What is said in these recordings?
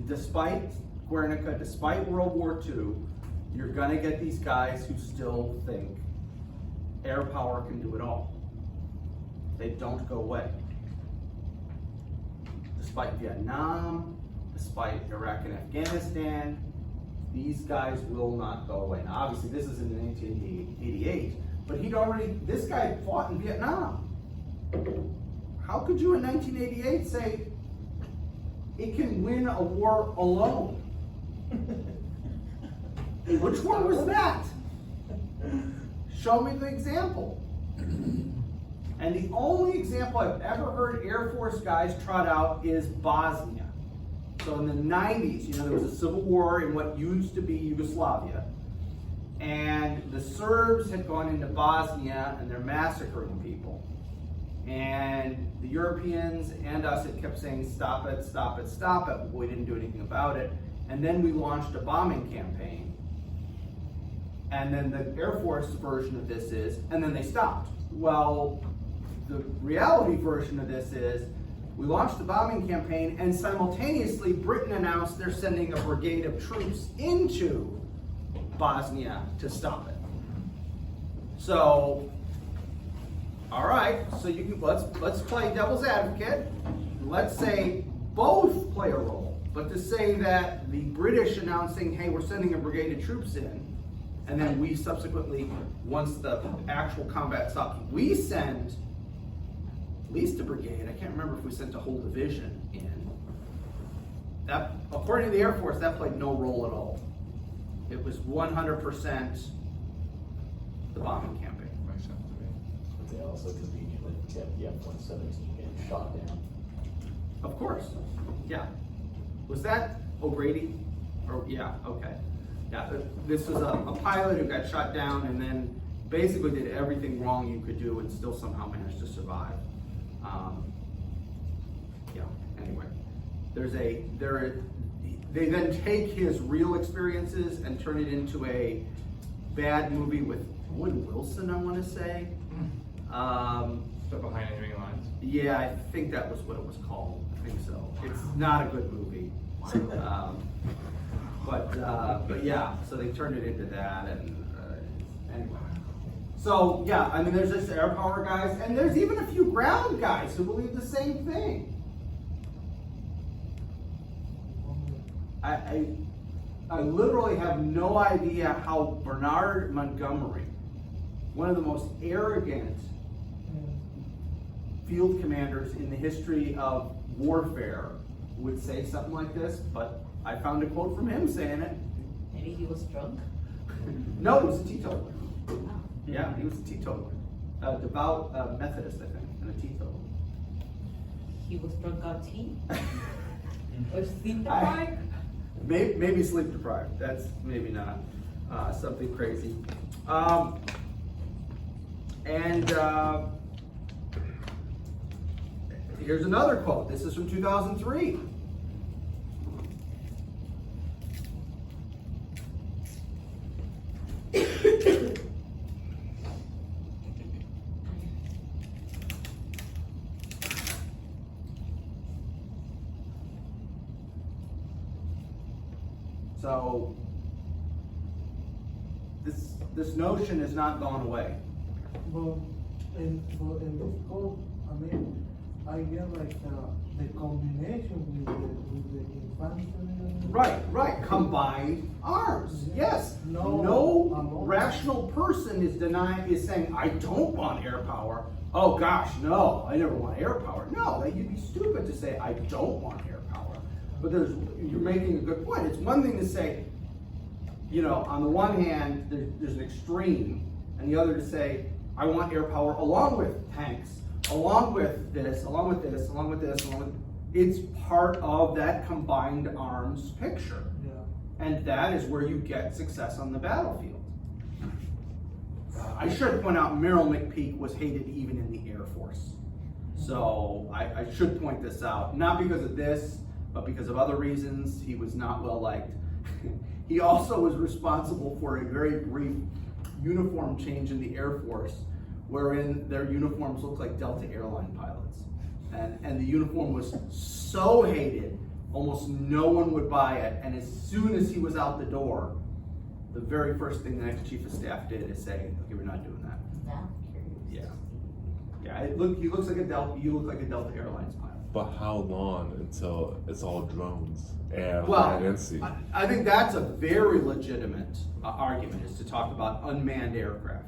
despite Guernica, despite World War II, you're gonna get these guys who still think air power can do it all. They don't go away. Despite Vietnam, despite Iraq and Afghanistan, these guys will not go away. Now, obviously, this is in 1988, but this guy fought in Vietnam. How could you in 1988 say it can win a war alone? Which war was that? Show me the example. And the only example I've ever heard Air Force guys trot out is Bosnia. So in the 90s, there was a civil war in what used to be Yugoslavia. And the Serbs had gone into Bosnia and they're massacring people. And the Europeans and us had kept saying, stop it, stop it, stop it. We didn't do anything about it. And then we launched a bombing campaign. And then the Air Force version of this is, and then they stopped. Well, the reality version of this is, we launched the bombing campaign and simultaneously Britain announced they're sending a brigade of troops into Bosnia to stop it. So, all right, so let's play devil's advocate. Let's say both play a role, but to say that the British announcing, hey, we're sending a brigade of troops in, and then we subsequently, once the actual combat stops, we send at least a brigade. I can't remember if we sent a whole division in. That, according to the Air Force, that played no role at all. It was 100% the bombing campaign. Makes sense to me. But they also conveniently kept the F-117 getting shot down. Of course, yeah. Was that O'Grady? Or yeah, okay. Yeah, this was a pilot who got shot down and then basically did everything wrong you could do and still somehow managed to survive. Yeah, anyway. They then take his real experiences and turn it into a bad movie with Owen Wilson, I want to say. Stuff behind enemy lines. Yeah, I think that was what it was called. I think so. It's not a good movie. But yeah, so they turned it into that, and anyway. So yeah, I mean, there's this air power guys, and there's even a few ground guys who believe the same thing. I literally have no idea how Bernard Montgomery, one of the most arrogant field commanders in the history of warfare, would say something like this, but I found a quote from him saying it. Maybe he was drunk? No, he was a teetotaler. Oh. Yeah, he was a teetotaler. A devout Methodist, I think, and a teetotaler. He was drunk on tea? Or sleep deprived? Maybe sleep deprived. That's maybe not something crazy. Here's another quote. This is from 2003. So this notion has not gone away. But in this code, I mean, I get like the combination with the infantry. Right. Combined arms. Yes. No rational person is saying, I don't want air power. Oh gosh, no, I never want air power. No, you'd be stupid to say I don't want air power. But you're making a good point. It's one thing to say, on the one hand, there's an extreme, and the other to say, I want air power along with tanks, along with this, along with this, along with this, along with. It's part of that combined arms picture. Yeah. And that is where you get success on the battlefield. I should point out Merrill McPeak was hated even in the Air Force. So I should point this out, not because of this, but because of other reasons. He was not well liked. He also was responsible for a very brief uniform change in the Air Force, wherein their uniforms looked like Delta Airline pilots. And the uniform was so hated almost no one would buy it, and as soon as he was out the door, the very first thing the next chief of staff did is say, okay, we're not doing that. Now, curious. Yeah. Yeah, he looks like a Delta, you look like a Delta Airlines pilot. But how long until it's all drones, air, Well, land, and sea? I think that's a very legitimate argument, is to talk about unmanned aircraft.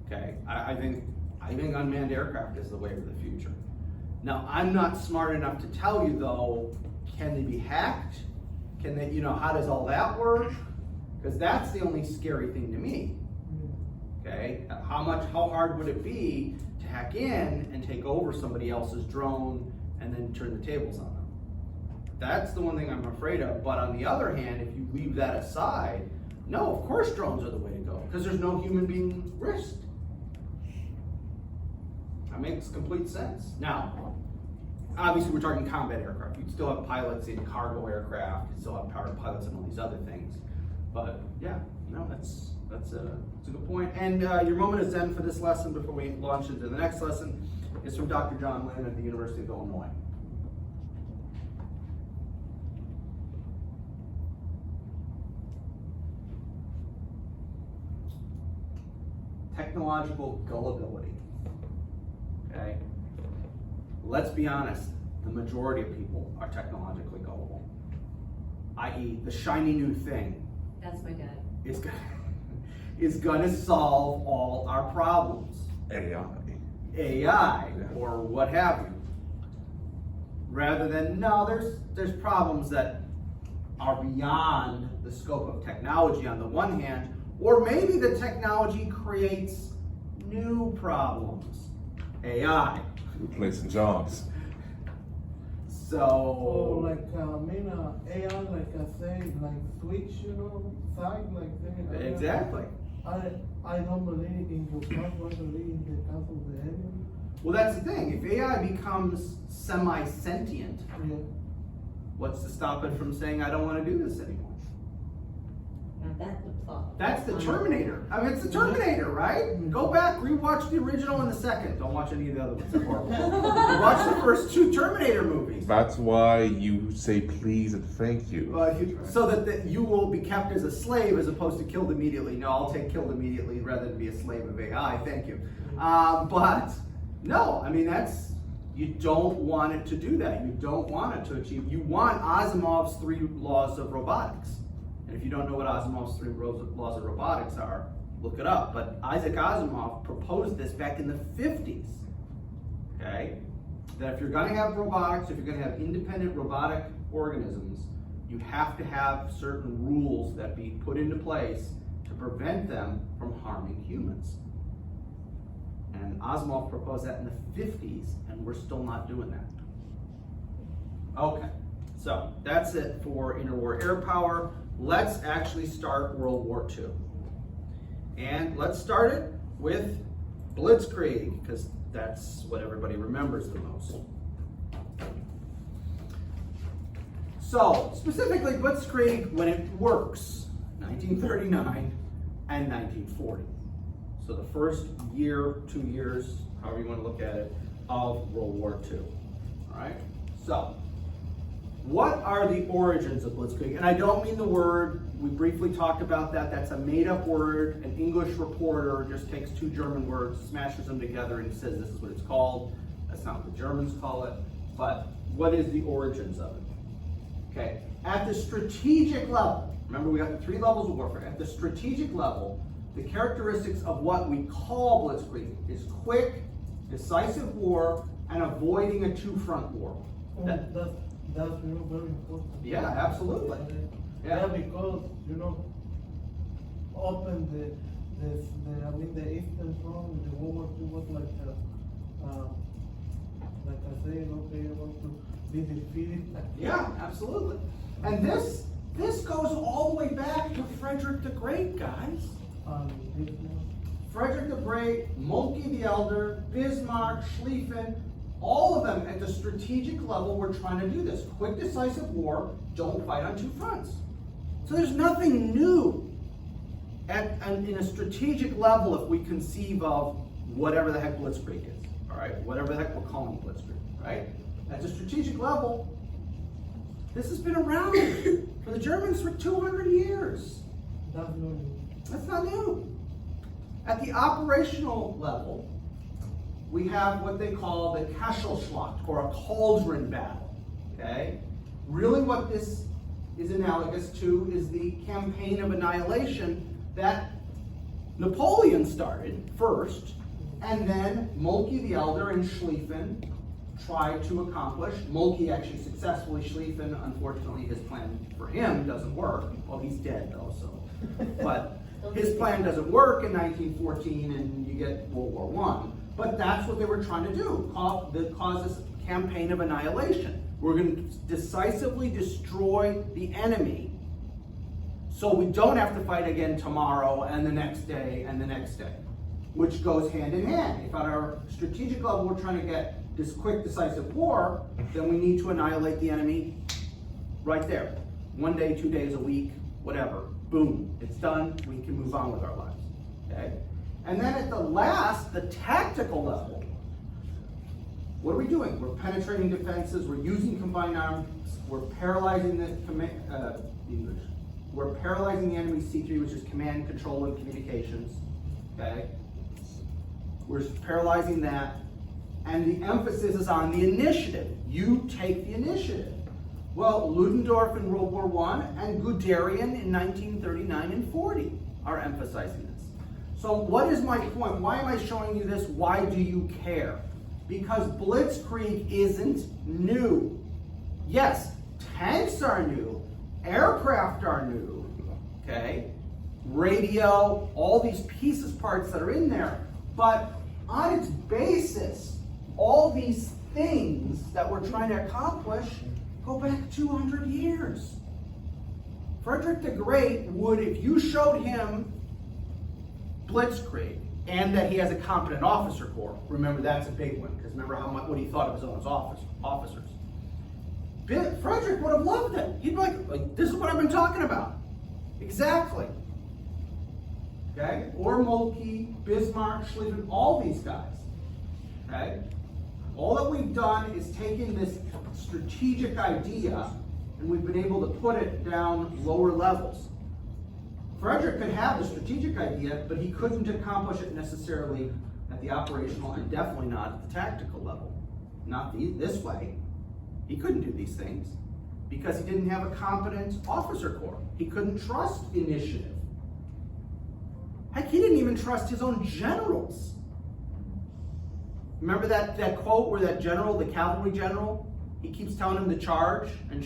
Okay, I think unmanned aircraft is the way of the future. Now, I'm not smart enough to tell you though, can they be hacked? Can they, how does all that work? Because that's the only scary thing to me. Okay, how hard would it be to hack in and take over somebody else's drone and then turn the tables on them? That's the one thing I'm afraid of. But on the other hand, if you leave that aside, no, of course drones are the way to go, because there's no human being risked. That makes complete sense. Now, obviously we're talking combat aircraft. You'd still have pilots in cargo aircraft, you'd still have pilots in all these other things. But yeah, no, that's a good point. And your moment of zen for this lesson before we launch into the next lesson is from Dr. John Lynn at the University of Illinois. Technological gullibility. Okay? Let's be honest, the majority of people are technologically gullible. I.e., the shiny new thing That's my dad. is gonna solve all our problems. AI. AI, or what have you. Rather than, no, there's problems that are beyond the scope of technology on the one hand, or maybe the technology creates new problems. AI. Replacing jobs. So, Or like, AI, like I say, like switch, side, like they. exactly. I don't believe in your cause, I believe in the cause of the enemy. Well, that's the thing. If AI becomes semi-sentient, Yeah. what's to stop it from saying, I don't want to do this anymore? Now that's the plot. That's the Terminator. I mean, it's the Terminator, right? Go back, rewatch the original and the second. Don't watch any of the other ones. They're horrible. Watch the first two Terminator movies. That's why you say please and thank you. So that you will be kept as a slave as opposed to killed immediately. No, I'll take killed immediately rather than be a slave of AI. Thank you. But no, I mean, you don't want it to do that. You don't want it to achieve. You want Asimov's 3 laws of robotics. And if you don't know what Asimov's 3 laws of robotics are, look it up. But Isaac Asimov proposed this back in the 50s. Okay? That if you're going to have robotics, if you're going to have independent robotic organisms, you have to have certain rules that be put into place to prevent them from harming humans. And Asimov proposed that in the 50s, and we're still not doing that. Okay, so that's it for interwar air power. Let's actually start World War II. And let's start it with Blitzkrieg, because that's what everybody remembers the most. So, specifically Blitzkrieg, when it works, 1939 and 1940. So the first year, 2 years, however you want to look at it, of World War II. All right? So, what are the origins of Blitzkrieg? And I don't mean the word, we briefly talked about that. That's a made-up word. An English reporter just takes 2 German words, smashes them together, and says this is what it's called. That's not what the Germans call it. But what is the origins of it? Okay, at the strategic level, remember we got the 3 levels of warfare. At the strategic level, the characteristics of what we call Blitzkrieg is quick, decisive war, and avoiding a 2-front war. That's very important. Yeah, absolutely. Yeah, because open the Eastern Front, the World War II was like I say, okay, I want to be defeated. Yeah, absolutely. And this goes all the way back to Frederick the Great, guys. Frederick the Great, Moltke the Elder, Bismarck, Schlieffen, all of them at the strategic level were trying to do this. Quick, decisive war, don't fight on 2 fronts. So there's nothing new in a strategic level if we conceive of whatever the heck Blitzkrieg is, all right? Whatever the heck we're calling Blitzkrieg, right? At the strategic level, This has been around for the Germans for 200 years. That's not new. That's not new. At the operational level, we have what they call the Kesselschlacht, or a cauldron battle. Okay? Really what this is analogous to is the campaign of annihilation that Napoleon started first, and then Moltke the Elder and Schlieffen tried to accomplish. Moltke actually successfully. Schlieffen, unfortunately, his plan for him doesn't work. Well, he's dead though, so. But his plan doesn't work in 1914, and you get World War I. But that's what they were trying to do, cause this campaign of annihilation. We're going to decisively destroy the enemy so we don't have to fight again tomorrow and the next day and the next day, which goes hand in hand. If at our strategic level we're trying to get this quick, decisive war, then we need to annihilate the enemy right there. 1 day, 2 days, a week, whatever. Boom, it's done. We can move on with our lives. Okay? And then at the tactical level, what are we doing? We're penetrating defenses. We're using combined arms. We're paralyzing We're paralyzing the enemy's C3, which is command, control, and communications. Okay? We're paralyzing that. And the emphasis is on the initiative. You take the initiative. Well, Ludendorff in World War I and Guderian in 1939 and 40 are emphasizing this. So what is my point? Why am I showing you this? Why do you care? Because Blitzkrieg isn't new. Yes, tanks are new, aircraft are new, okay? Radio, all these pieces, parts that are in there. But on its basis, all these things that we're trying to accomplish go back 200 years. Frederick the Great would, if you showed him Blitzkrieg and that he has a competent officer corps, remember that's a big one, because remember what he thought of his own officers. Frederick would have loved it. He'd be like, this is what I've been talking about. Exactly. Okay? Or Moltke, Bismarck, Schlieffen, all these guys. Okay? All that we've done is taken this strategic idea and we've been able to put it down lower levels. Frederick could have the strategic idea, but he couldn't accomplish it necessarily at the operational and definitely not at the tactical level. Not this way. He couldn't do these things because he didn't have a competent officer corps. He couldn't trust initiative. Heck, he didn't even trust his own generals. Remember that quote where that general, the cavalry general, he keeps telling him to charge, and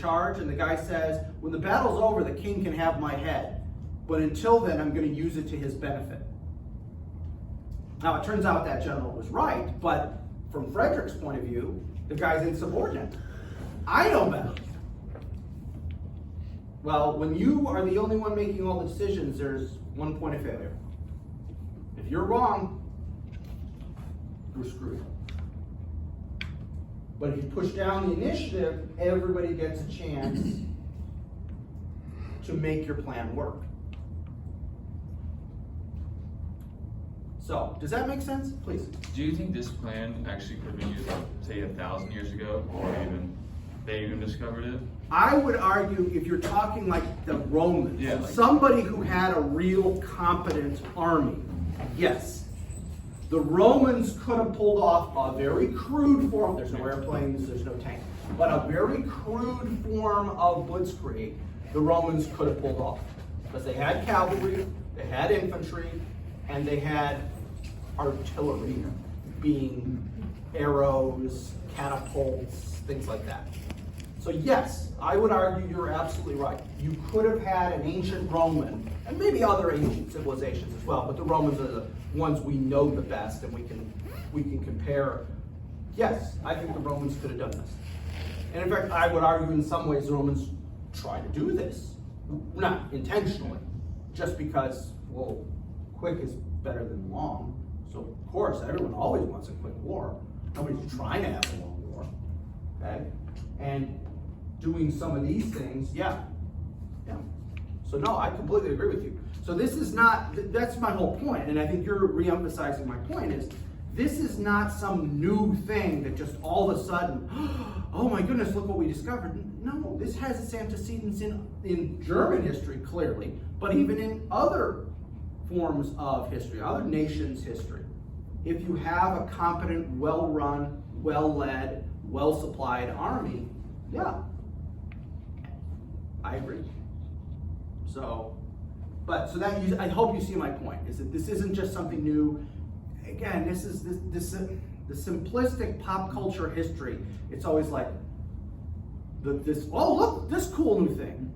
the guy says, when the battle's over, the king can have my head. But until then, I'm going to use it to his benefit. Now, it turns out that general was right, but from Frederick's point of view, the guy's insubordinate. I know better. Well, when you are the only one making all the decisions, there's one point of failure. If you're wrong, you're screwed. But if you push down the initiative, everybody gets a chance to make your plan work. So, does that make sense? Please. Do you think this plan actually could have been used, say, 1,000 years ago, or they even discovered it? I would argue if you're talking like the Romans, Yeah, somebody who had a real competent army, yes. The Romans could have pulled off a very crude form. There's no airplanes, there's no tanks, but a very crude form of Blitzkrieg the Romans could have pulled off. Because they had cavalry, they had infantry, and they had artillery, being arrows, catapults, things like that. So yes, I would argue you're absolutely right. You could have had an ancient Roman, and maybe other ancient civilizations as well, but the Romans are the ones we know the best, and we can compare. Yes, I think the Romans could have done this. And in fact, I would argue in some ways the Romans try to do this. Not intentionally, just because, well, quick is better than long. So of course, everyone always wants a quick war. Nobody's trying to have a long war, okay? And doing some of these things, yeah. So no, I completely agree with you. So this is not, that's my whole point, and I think you're re-emphasizing my point is, this is not some new thing that just all of a sudden, oh my goodness, look what we discovered. No, this has its antecedents in German history, clearly, but even in other forms of history, other nations' history. If you have a competent, well-run, well-led, well-supplied army, yeah, I agree. So I hope you see my point, is that this isn't just something new. Again, this is the simplistic pop culture history. It's always like, oh look, this cool new thing.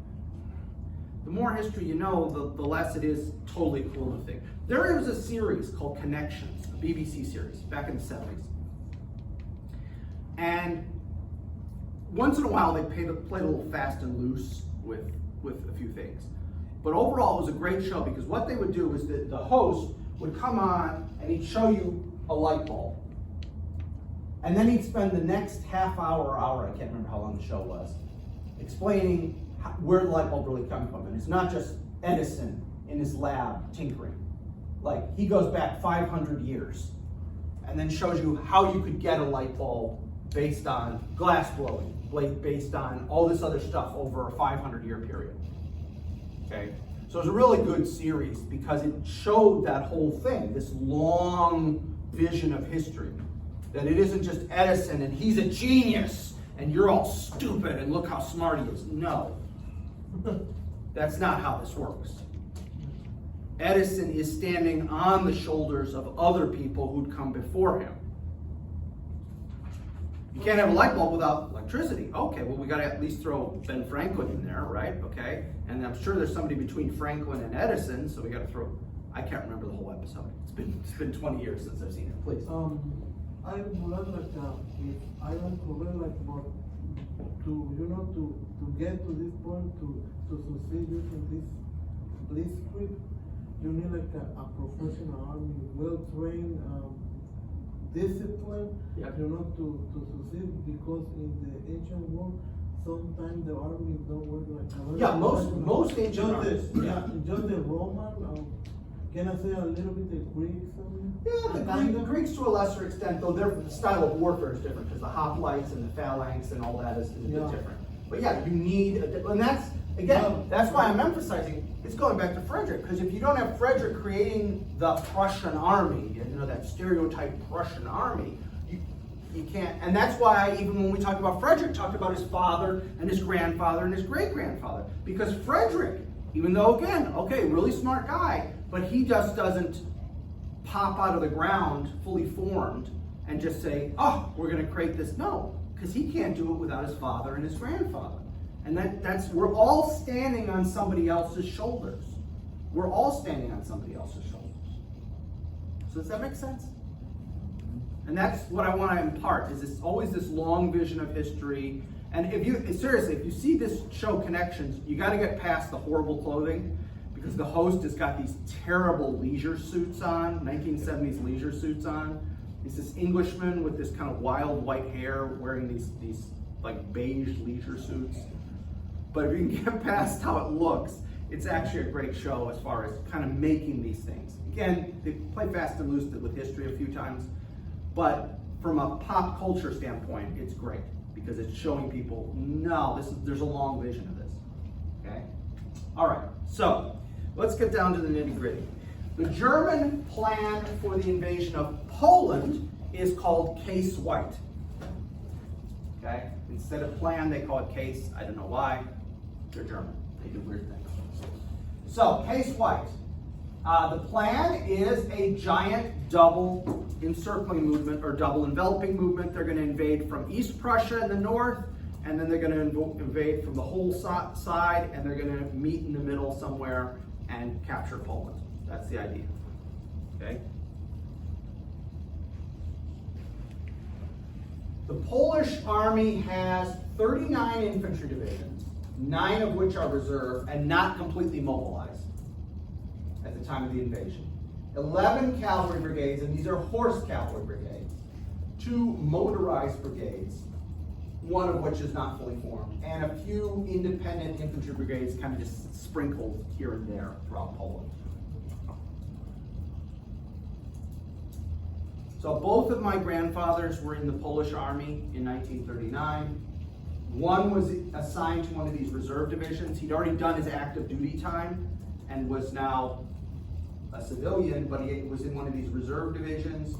The more history you know, the less it is totally cool new thing. There was a series called Connections, a BBC series, back in the 70s. And once in a while they played a little fast and loose with a few things. But overall it was a great show, because what they would do is that the host would come on and he'd show you a light bulb. And then he'd spend the next half hour or hour, I can't remember how long the show was, explaining where the light bulb really come from. And it's not just Edison in his lab tinkering. Like, he goes back 500 years and then shows you how you could get a light bulb based on glass blowing, based on all this other stuff over a 500-year period. Okay? So it was a really good series because it showed that whole thing, this long vision of history. That it isn't just Edison and he's a genius and you're all stupid and look how smart he is. No. That's not how this works. Edison is standing on the shoulders of other people who'd come before him. You can't have a light bulb without electricity. Okay, well, we got to at least throw Ben Franklin in there, right? Okay, and I'm sure there's somebody between Franklin and Edison, so we got to throw. I can't remember the whole episode. It's been 20 years since I've seen it. Please. I would like if I am correct, like, but to get to this point, to succeed using this blitzkrieg, you need like a professional army, well trained, discipline, Yep. to succeed, because in the ancient world, sometimes the army don't work like a Yeah, most ancient just armies, the, yeah. just the Roman, can I say a little bit the Greeks? Yeah, the Greeks to a lesser extent, though their style of warfare is different, because the hoplites and the phalanx and all that is a bit different. But yeah, you need, and that's, again, that's why I'm emphasizing, it's going back to Frederick, because if you don't have Frederick creating the Prussian army, that stereotype Prussian army, you can't, and that's why even when we talk about Frederick, talked about his father and his grandfather and his great-grandfather, because Frederick, even though, again, okay, really smart guy, but he just doesn't pop out of the ground fully formed and just say, oh, we're going to create this. No, because he can't do it without his father and his grandfather. And that's, we're all standing on somebody else's shoulders. We're all standing on somebody else's shoulders. So does that make sense? And that's what I want to impart, is it's always this long vision of history. And if you see this show Connections, you got to get past the horrible clothing, because the host has got these terrible leisure suits on, 1970s leisure suits on. He's this Englishman with this kind of wild white hair wearing these like beige leisure suits. But if you can get past how it looks, it's actually a great show as far as kind of making these things. Again, they play fast and loose with history a few times, but from a pop culture standpoint, it's great because it's showing people, no, there's a long vision of this, okay? All right, so let's get down to the nitty-gritty. The German plan for the invasion of Poland is called Case White. Okay? Instead of plan, they call it Case. I don't know why. They're German. They do weird things. So, Case White. The plan is a giant double encircling movement or double enveloping movement. They're going to invade from East Prussia in the north, and then they're going to invade from the whole side, and they're going to meet in the middle somewhere and capture Poland. That's the idea. Okay? The Polish army has 39 infantry divisions, 9 of which are reserve and not completely mobilized at the time of the invasion. 11 cavalry brigades, and these are horse cavalry brigades. 2 motorized brigades, one of which is not fully formed, and a few independent infantry brigades kind of just sprinkled here and there throughout Poland. So both of my grandfathers were in the Polish army in 1939. One was assigned to one of these reserve divisions. He'd already done his active duty time and was now a civilian, but he was in one of these reserve divisions.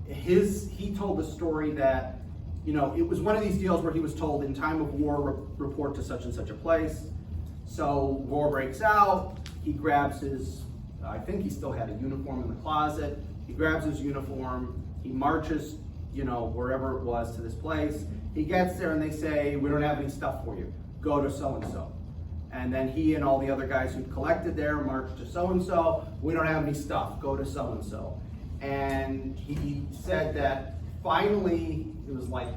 He told the story that, you know, it was one of these deals where he was told in time of war, report to such and such a place. So war breaks out, he grabs his, I think he still had a uniform in the closet. He grabs his uniform, he marches, you know, wherever it was to this place. He gets there and they say, we don't have any stuff for you. Go to so-and-so. And then he and all the other guys who'd collected there marched to so-and-so. We don't have any stuff. Go to so-and-so. And he said that finally, it was like,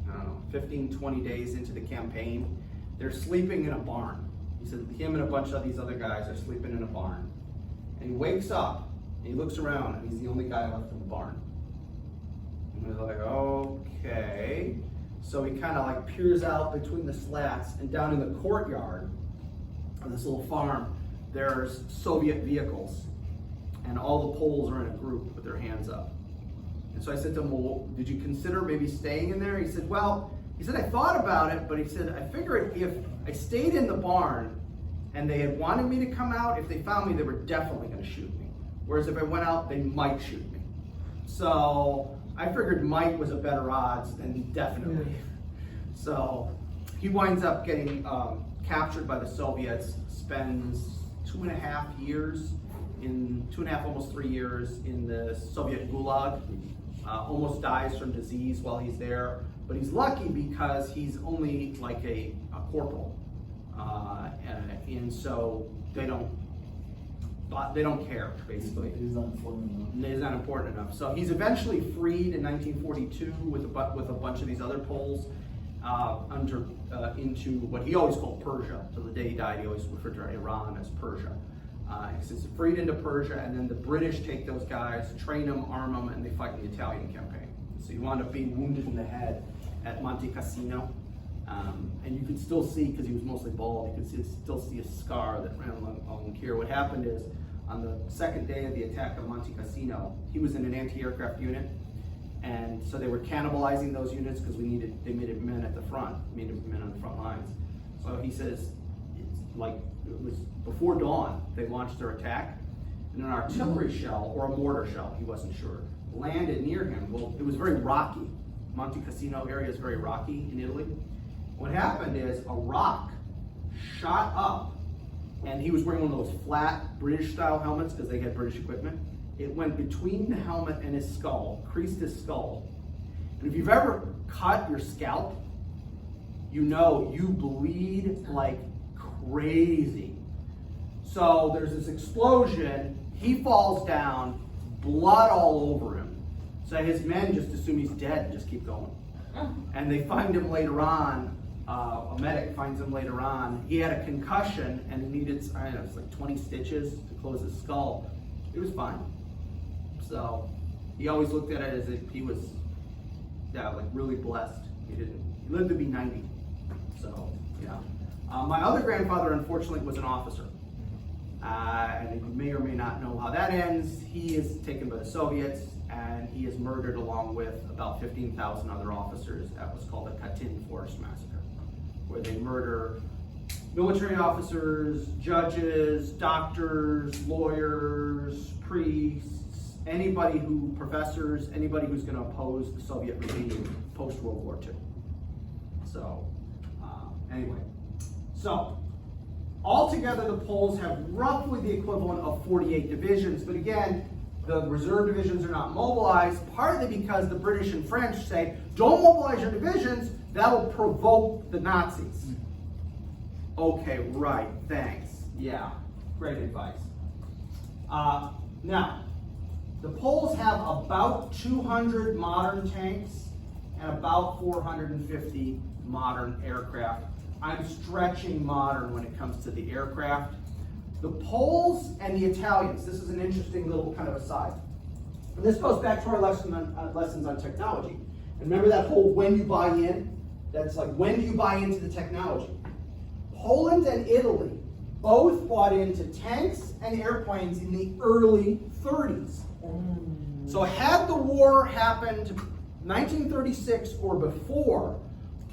I don't know, 15, 20 days into the campaign, they're sleeping in a barn. He said him and a bunch of these other guys are sleeping in a barn. And he wakes up, and he looks around, and he's the only guy left in the barn. And he's like, okay. So he kind of like peers out between the slats, and down in the courtyard of this little farm, there's Soviet vehicles. And all the Poles are in a group with their hands up. And so I said to him, well, did you consider maybe staying in there? He said, well, I thought about it, but he said, I figured if I stayed in the barn and they had wanted me to come out, if they found me, they were definitely going to shoot me. Whereas if I went out, they might shoot me. So I figured might was a better odds than definitely. So he winds up getting captured by the Soviets, spends 2.5 years, almost 3 years in the Soviet Gulag, almost dies from disease while he's there. But he's lucky because he's only like a corporal, and so they don't care, basically. It is not important enough. It is not important enough. So he's eventually freed in 1942 with a bunch of these other Poles into what he always called Persia. Till the day he died, he always referred to Iran as Persia. He's freed into Persia, and then the British take those guys, train them, arm them, and they fight in the Italian campaign. So he wound up being wounded in the head at Monte Cassino. And you could still see, because he was mostly bald, you could still see a scar that ran along here. What happened is, on the second day of the attack of Monte Cassino, he was in an anti-aircraft unit, and so they were cannibalizing those units because they needed men at the front, needed men on the front lines. So he says, it was before dawn, they launched their attack, and an artillery shell, or a mortar shell, he wasn't sure, landed near him. Well, it was very rocky. Monte Cassino area is very rocky in Italy. What happened is a rock shot up, and he was wearing one of those flat British-style helmets because they had British equipment. It went between the helmet and his skull, creased his skull. And if you've ever cut your scalp, you know you bleed like crazy. So there's this explosion, he falls down, blood all over him. So his men just assume he's dead and just keep going. And they find him later on, a medic finds him later on. He had a concussion and he needed, I don't know, it's like 20 stitches to close his skull. He was fine. So he always looked at it as if he was, like really blessed. He lived to be 90. So, yeah. My other grandfather, unfortunately, was an officer. And you may or may not know how that ends. He is taken by the Soviets, and he is murdered along with about 15,000 other officers at what's called the Katyn Forest Massacre, where they murder military officers, judges, doctors, lawyers, priests, professors, anybody who's going to oppose the Soviet regime post-World War II. So, anyway. So, altogether, the Poles have roughly the equivalent of 48 divisions, but again, the reserve divisions are not mobilized, partly because the British and French say, don't mobilize your divisions, that will provoke the Nazis. Okay, right, thanks. Yeah, great advice. Now, the Poles have about 200 modern tanks and about 450 modern aircraft. I'm stretching modern when it comes to the aircraft. The Poles and the Italians, this is an interesting little kind of aside. And this goes back to our lessons on technology. And remember that whole when you buy in? That's like, when do you buy into the technology? Poland and Italy both bought into tanks and airplanes in the early 30s. So had the war happened 1936 or before,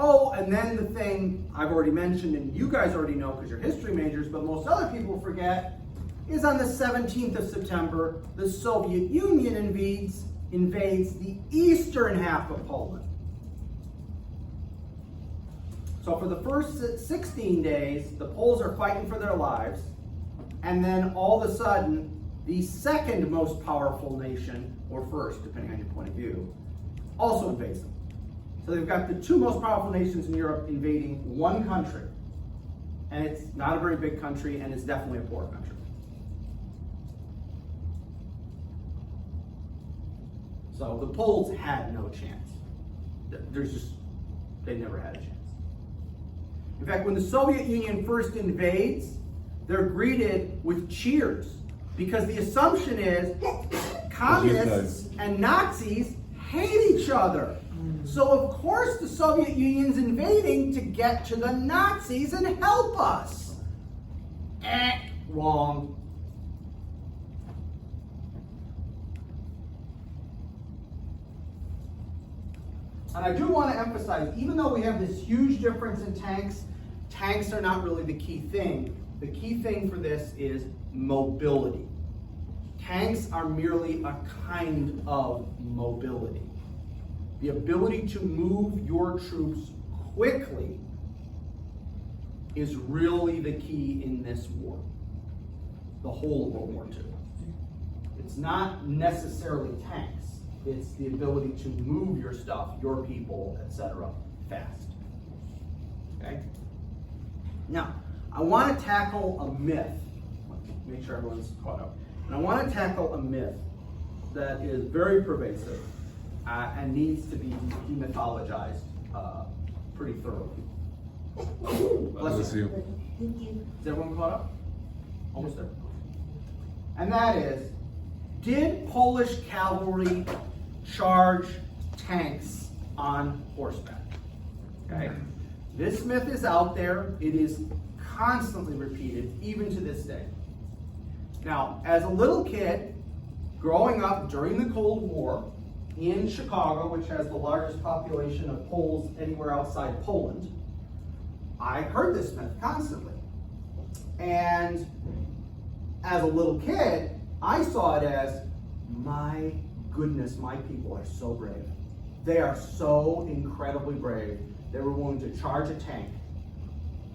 Oh, and then the thing I've already mentioned, and you guys already know because you're history majors, but most other people forget, is on the 17th of September, the Soviet Union invades the eastern half of Poland. So for the first 16 days, the Poles are fighting for their lives, and then all of a sudden, the second most powerful nation, or first, depending on your point of view, also invades them. So they've got the two most powerful nations in Europe invading one country. And it's not a very big country, and it's definitely a poor country. So the Poles had no chance. They never had a chance. In fact, when the Soviet Union first invades, they're greeted with cheers, because the assumption is communists and Nazis hate each other. So of course the Soviet Union's invading to get to the Nazis and help us. Wrong. And I do want to emphasize, even though we have this huge difference in tanks, tanks are not really the key thing. The key thing for this is mobility. Tanks are merely a kind of mobility. The ability to move your troops quickly is really the key in this war, the whole of World War II. It's not necessarily tanks. It's the ability to move your stuff, your people, etc., fast. Okay? Now, I want to tackle a myth. Make sure everyone's caught up. And I want to tackle a myth that is very pervasive and needs to be demythologized pretty thoroughly. Bless you. Thank you. Is everyone caught up? Almost there. And that is, did Polish cavalry charge tanks on horseback? Okay. This myth is out there. It is constantly repeated, even to this day. Now, as a little kid, growing up during the Cold War in Chicago, which has the largest population of Poles anywhere outside Poland, I heard this myth constantly. And as a little kid, I saw it as, my goodness, my people are so brave. They are so incredibly brave. They were willing to charge a tank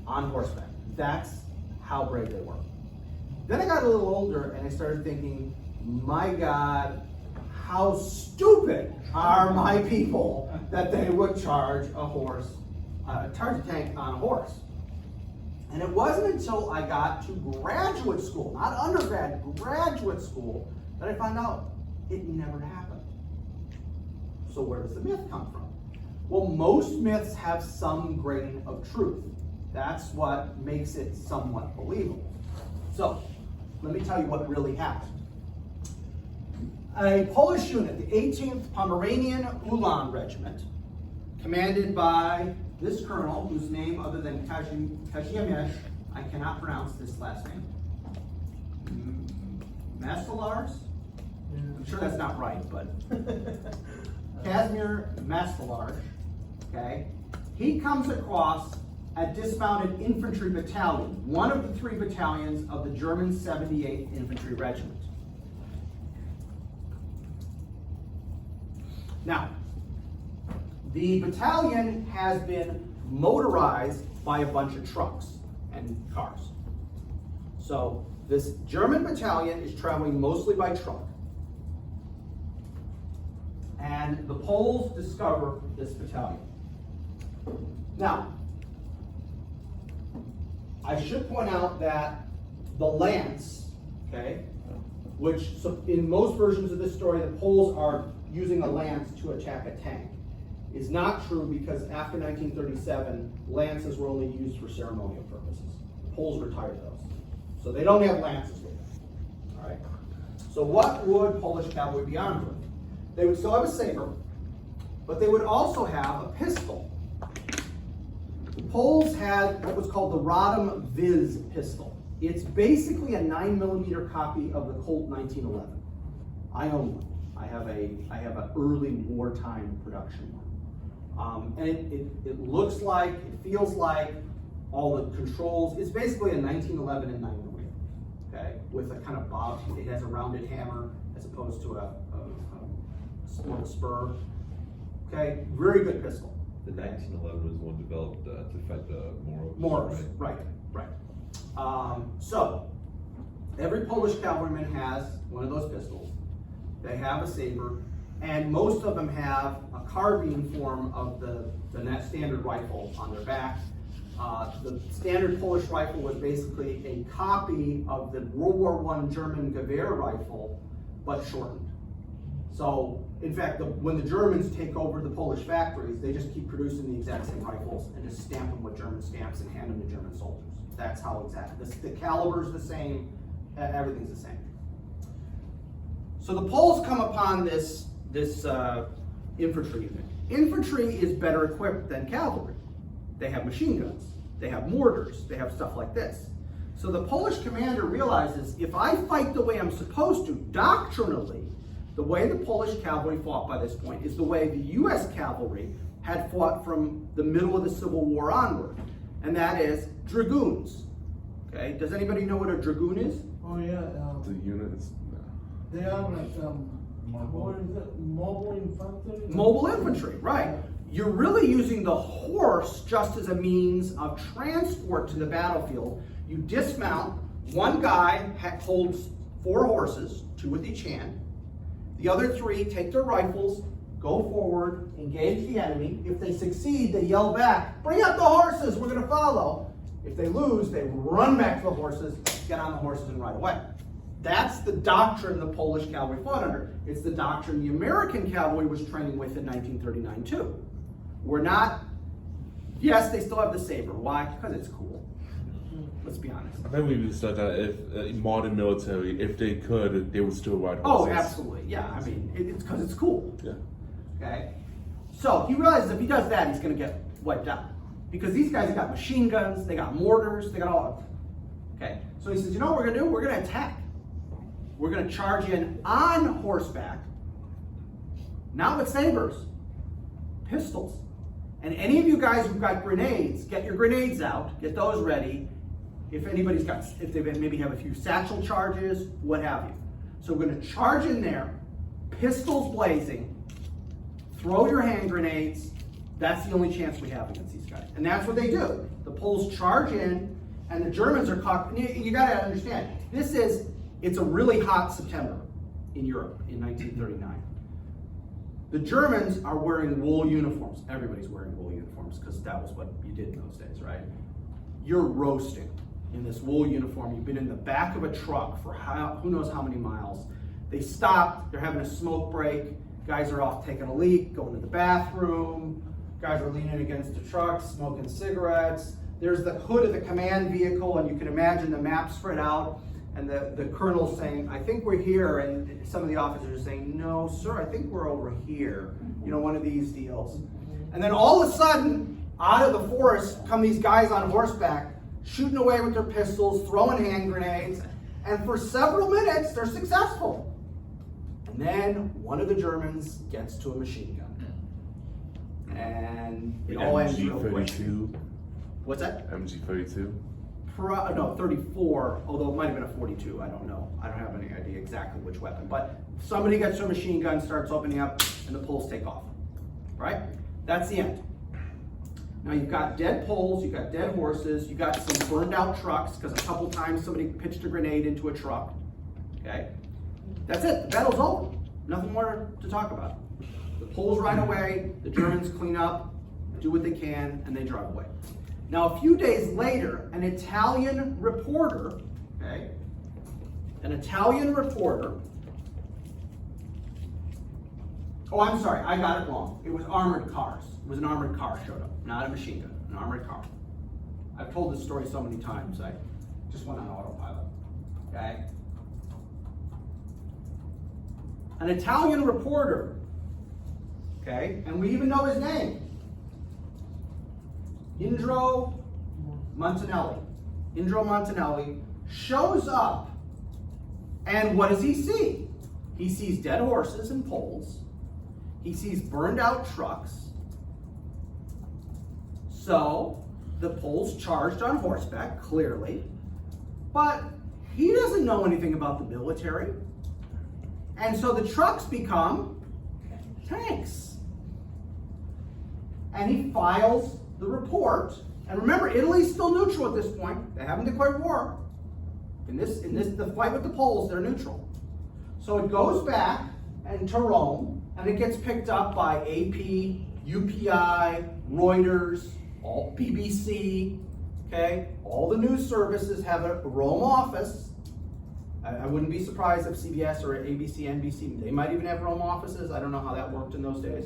on horseback. That's how brave they were. Then I got a little older and I started thinking, my God, how stupid are my people that they would charge a tank on a horse. And it wasn't until I got to graduate school, not undergrad, graduate school, that I found out it never happened. So where does the myth come from? Well, most myths have some grain of truth. That's what makes it somewhat believable. So, let me tell you what really happened. A Polish unit, the 18th Pomeranian Ulan Regiment, commanded by this colonel, whose name, other than Kazimierz, I cannot pronounce this last name. Mastelars? I'm sure that's not right, but Kazimierz Mastelars, okay? He comes across a dismounted infantry battalion, one of the 3 battalions of the German 78th Infantry Regiment. Now, the battalion has been motorized by a bunch of trucks and cars. So this German battalion is traveling mostly by truck. And the Poles discover this battalion. Now, I should point out that the lance, okay, which in most versions of this story, the Poles are using a lance to attack a tank, is not true, because after 1937, lances were only used for ceremonial purposes. The Poles retired those. So they don't have lances with them. All right. So what would Polish cavalry be armed with? They would still have a saber, but they would also have a pistol. The Poles had what was called the Rodem Viz pistol. It's basically a 9mm copy of the Colt 1911. I own one. I have an early wartime production one. And it looks like, it feels like all the controls, it's basically a 1911 and 9mm, okay? With a kind of bob, it has a rounded hammer as opposed to a spur, okay? Very good pistol. The 1911 was one developed to fight the Moros. Moors, right. So, every Polish cavalryman has one of those pistols. They have a saber, and most of them have a carbine form of the standard rifle on their back. The standard Polish rifle was basically a copy of the World War I German Gewehr rifle, but shortened. So, in fact, when the Germans take over the Polish factories, they just keep producing the exact same rifles and just stamp them with German stamps and hand them to German soldiers. That's how exactly. The caliber's the same, everything's the same. So the Poles come upon this infantry unit. Infantry is better equipped than cavalry. They have machine guns, they have mortars, they have stuff like this. So the Polish commander realizes, if I fight the way I'm supposed to, doctrinally, the way the Polish cavalry fought by this point is the way the US cavalry had fought from the middle of the Civil War onward, and that is dragoons. Okay, does anybody know what a dragoon is? Oh yeah, The units. they are like, what is it, mobile infantry? Mobile infantry, right. You're really using the horse just as a means of transport to the battlefield. You dismount, one guy holds 4 horses, 2 with each hand. The other 3 take their rifles, go forward, engage the enemy. If they succeed, they yell back, bring out the horses, we're gonna follow. If they lose, they run back to the horses, get on the horses and ride away. That's the doctrine the Polish cavalry fought under. It's the doctrine the American cavalry was training with in 1939 too. We're not, yes, they still have the saber. Why? Because it's cool. Let's be honest. I think we even said that if modern military, if they could, they would still ride Oh, horses. absolutely. Yeah, I mean, it's because it's cool. Yeah. Okay? So he realizes if he does that, he's going to get wiped out. Because these guys have got machine guns, they got mortars, they got all of them. Okay? So he says, you know what we're going to do? We're going to attack. We're going to charge in on horseback, not with sabers, pistols. And any of you guys who've got grenades, get your grenades out, get those ready. If anybody's got, if they maybe have a few satchel charges, what have you. So we're going to charge in there, pistols blazing, throw your hand grenades. That's the only chance we have against these guys. And that's what they do. The Poles charge in, and the Germans are caught. You got to understand, it's a really hot September in Europe in 1939. The Germans are wearing wool uniforms. Everybody's wearing wool uniforms because that was what you did in those days, right? You're roasting in this wool uniform. You've been in the back of a truck for who knows how many miles. They stopped. They're having a smoke break. Guys are off taking a leak, going to the bathroom. Guys are leaning against the truck, smoking cigarettes. There's the hood of the command vehicle, and you can imagine the map spread out. And the colonel's saying, I think we're here. And some of the officers are saying, no, sir, I think we're over here. You know, one of these deals. And then all of a sudden, out of the forest come these guys on horseback, shooting away with their pistols, throwing hand grenades. And for several minutes, they're successful. And then one of the Germans gets to a machine gun. And it all ends real quick. MG32. What's that? MG32. No, 34, although it might have been a 42, I don't know. I don't have any idea exactly which weapon. But somebody gets to a machine gun, starts opening up, and the Poles take off. Right? That's the end. Now you've got dead Poles, you've got dead horses, you've got some burned out trucks, because a couple times somebody pitched a grenade into a truck. Okay? That's it. The battle's over. Nothing more to talk about. The Poles ride away, the Germans clean up, do what they can, and they drive away. Now, a few days later, an Italian reporter, oh, I'm sorry, I got it wrong. It was armored cars. It was an armored car showed up, not a machine gun, an armored car. I've told this story so many times, I just went on autopilot, okay? An Italian reporter, okay, and we even know his name. Indro Montanelli shows up, and what does he see? He sees dead horses and poles. He sees burned out trucks. So the Pole's charged on horseback, clearly, but he doesn't know anything about the military. And so the trucks become tanks. And he files the report. And remember, Italy's still neutral at this point. They haven't declared war. In the fight with the Poles, they're neutral. So it goes back and to Rome, and it gets picked up by AP, UPI, Reuters, all BBC, okay? All the news services have a Rome office. I wouldn't be surprised if CBS or ABC, NBC, they might even have Rome offices. I don't know how that worked in those days.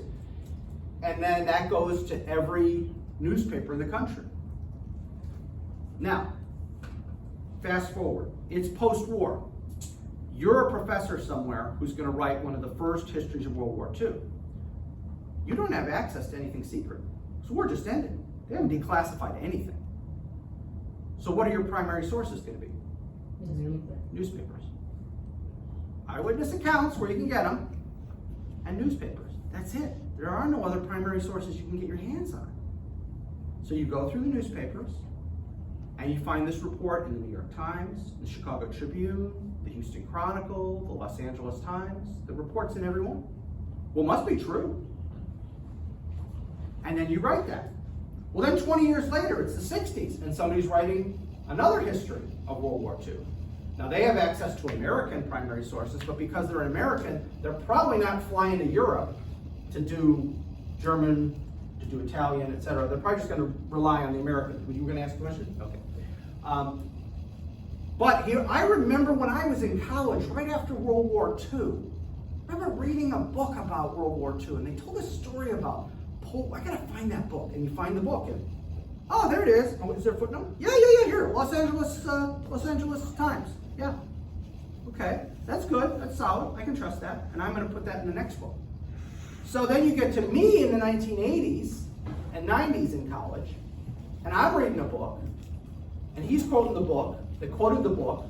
And then that goes to every newspaper in the country. Now, fast forward. It's post-war. You're a professor somewhere who's going to write one of the first histories of World War II. You don't have access to anything secret. So war just ended. They haven't declassified anything. So what are your primary sources going to be? Newspapers. Eyewitness accounts where you can get them, and newspapers. That's it. There are no other primary sources you can get your hands on. So you go through the newspapers, and you find this report in the New York Times, the Chicago Tribune, the Houston Chronicle, the Los Angeles Times. The report's in every one. Well, it must be true. And then you write that. Well, then 20 years later, it's the 60s, and somebody's writing another history of World War II. Now, they have access to American primary sources, but because they're an American, they're probably not flying to Europe to do German, to do Italian, etc. They're probably just going to rely on the American. You were going to ask a question? Okay. But here, I remember when I was in college, right after World War II, I remember reading a book about World War II, and they told a story about Pole. I gotta find that book, and you find the book, and oh, there it is. Oh, is there a footnote? Yeah, here, Los Angeles Times. Yeah. Okay, that's good. That's solid. I can trust that, and I'm gonna put that in the next book. So then you get to me in the 1980s and 90s in college, and I'm reading a book, and he's quoting the book. They quoted the book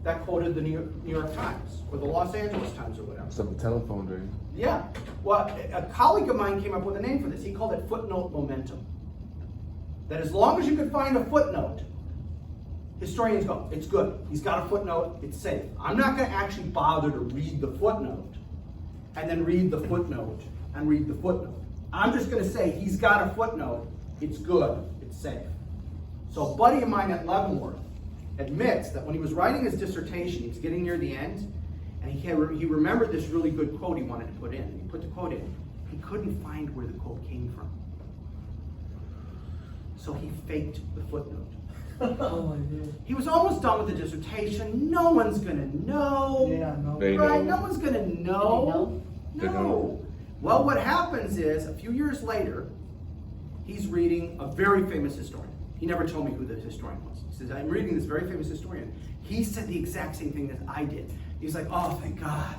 that quoted the New York Times or the Los Angeles Times or whatever. Some telephone ring. Yeah. Well, a colleague of mine came up with a name for this. He called it footnote momentum. That as long as you can find a footnote, historians go, it's good. He's got a footnote, it's safe. I'm not going to actually bother to read the footnote and then read the footnote and read the footnote. I'm just going to say he's got a footnote, it's good, it's safe. So a buddy of mine at Leavenworth admits that when he was writing his dissertation, he was getting near the end, and he remembered this really good quote he wanted to put in. And he put the quote in. He couldn't find where the quote came from. So he faked the footnote. Oh my God. He was almost done with the dissertation. No one's gonna know. Yeah, no. They Right? know. No one's gonna know. They No. know. Well, what happens is, a few years later, he's reading a very famous historian. He never told me who the historian was. He says, I'm reading this very famous historian. He said the exact same thing that I did. He's like, oh, thank God.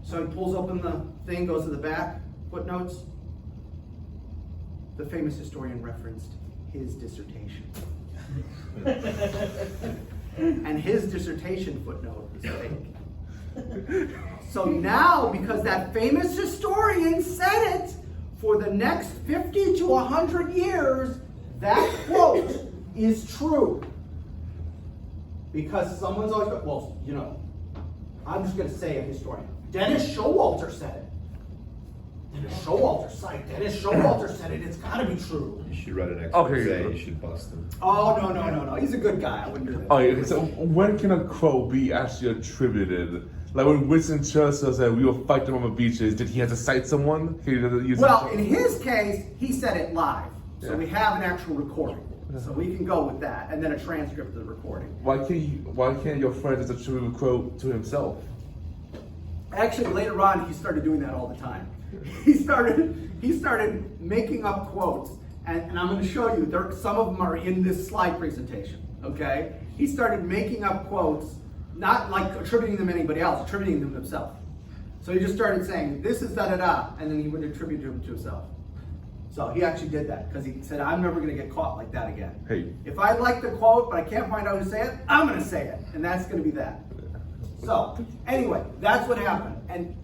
So he pulls open the thing, goes to the back, footnotes. The famous historian referenced his dissertation. And his dissertation footnote is fake. So now, because that famous historian said it, for the next 50 to 100 years, that quote is true. Because someone's always going, well, you know, I'm just going to say a historian. Dennis Showalter said it. Dennis Showalter said it. Dennis Showalter said it. It's got to be true. You should write an Okay. expose. You should bust him. Oh, no. He's a good guy. I wouldn't do that. Oh, yeah. So when can a quote be actually attributed? Like when Winston Churchill said, "We will fight them on the beaches." Did he have to cite someone? He didn't use Well, in his case, he said it live. So Yeah. we have an actual recording. So we can go with that. And then a transcript of the recording. Why can't your friend just attribute a quote to himself? Actually, later on, he started doing that all the time. He started making up quotes, and I'm going to show you. Some of them are in this slide presentation. Okay, he started making up quotes, not like attributing them to anybody else, attributing them to himself. So he just started saying, "This is da da da," and then he would attribute them to himself. So he actually did that because he said, "I'm never going to get caught like that again. Hey. If I like the quote, but I can't find out who to say it, I'm going to say it, and that's going to be that." So, anyway, that's what happened. And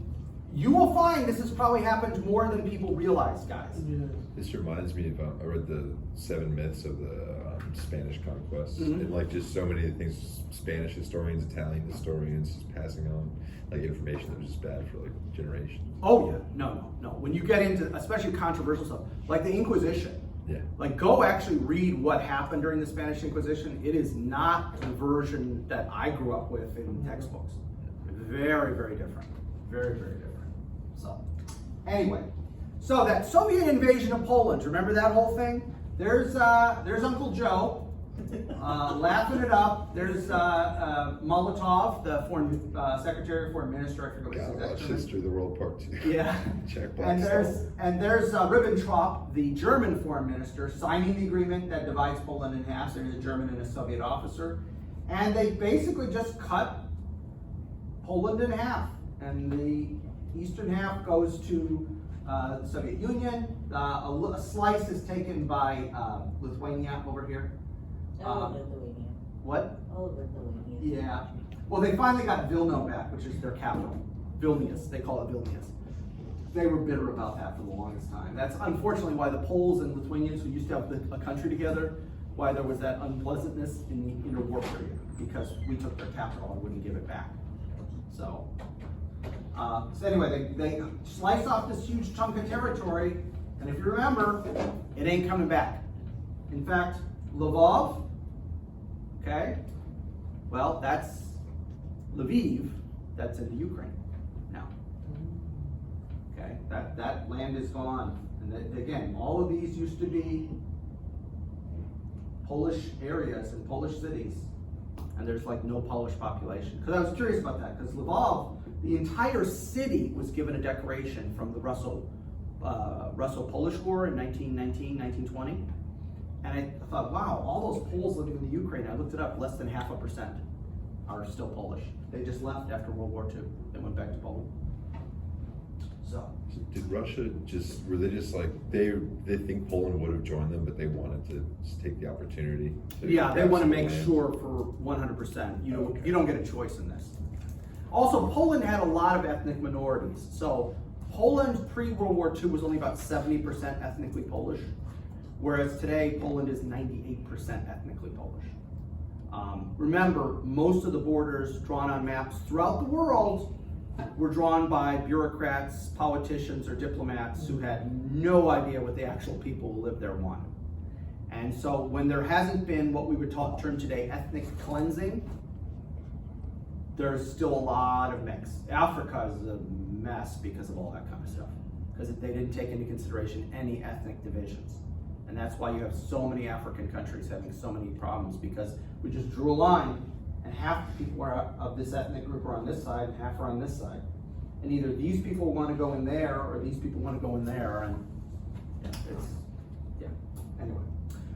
you will find this has probably happened more than people realize, guys. Yes. This reminds me of, I read the 7 myths of the Spanish conquest, Mhm. and like just so many things Spanish historians, Italian historians just passing on like information that was just bad for like generations. Oh yeah, no. When you get into especially controversial stuff, like the Inquisition, Yeah. like go actually read what happened during the Spanish Inquisition. It is not the version that I grew up with in textbooks. Very, very different. Very, very different. So, anyway, so that Soviet invasion of Poland, remember that whole thing? There's Uncle Joe laughing it up. There's Molotov, the foreign secretary, foreign minister. I forget what Gotta his watch exact term is. History of the World Part 2. Yeah. Check box. And there's Ribbentrop, the German foreign minister, signing the agreement that divides Poland in half. So there's a German and a Soviet officer, and they basically just cut Poland in half, and the eastern half goes to the Soviet Union. A slice is taken by Lithuania over here. All of Lithuania. What? All of Lithuania. Yeah. Well, they finally got Vilna back, which is their capital. Vilnius. They call it Vilnius. They were bitter about that for the longest time. That's unfortunately why the Poles and Lithuanians, who used to have a country together, why there was that unpleasantness in the interwar period, because we took their capital and wouldn't give it back. So anyway, they slice off this huge chunk of territory, and if you remember, it ain't coming back. In fact, Lvov, okay, well, that's Lviv, that's in the Ukraine now. Okay, that land is gone. And again, all of these used to be Polish areas and Polish cities, and there's like no Polish population. Because I was curious about that, because Lvov, the entire city was given a decoration from the Russo-Polish War in 1919, 1920. And I thought, wow, all those Poles living in the Ukraine, I looked it up, less than 0.5% are still Polish. They just left after World War II. They went back to Poland. So. Did Russia were they just like, they think Poland would have joined them, but they wanted to just take the opportunity? Yeah, they grab want to some make land? sure for 100%. You don't get a choice in this. Also, Poland had a lot of ethnic minorities. So Poland pre-World War II was only about 70% ethnically Polish, whereas today Poland is 98% ethnically Polish. Remember, most of the borders drawn on maps throughout the world were drawn by bureaucrats, politicians, or diplomats who had no idea what the actual people who lived there wanted. And so when there hasn't been what we would term today ethnic cleansing, there's still a lot of mix. Africa is a mess because of all that kind of stuff, because they didn't take into consideration any ethnic divisions. And that's why you have so many African countries having so many problems, because we just drew a line and half the people of this ethnic group are on this side and half are on this side. And either these people want to go in there or these people want to go in there. And anyway.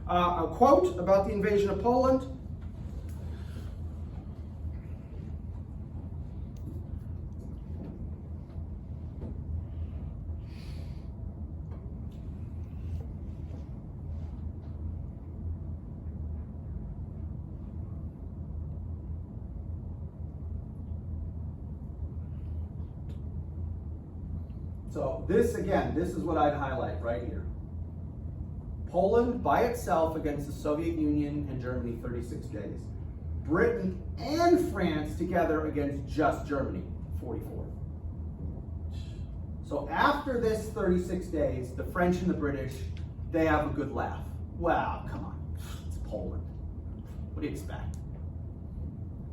A quote about the invasion of Poland. So this is what I'd highlight right here. Poland by itself against the Soviet Union and Germany, 36 days. Britain and France together against just Germany, 44. So after this 36 days, the French and the British, they have a good laugh. Wow, come on, it's Poland. What do you expect?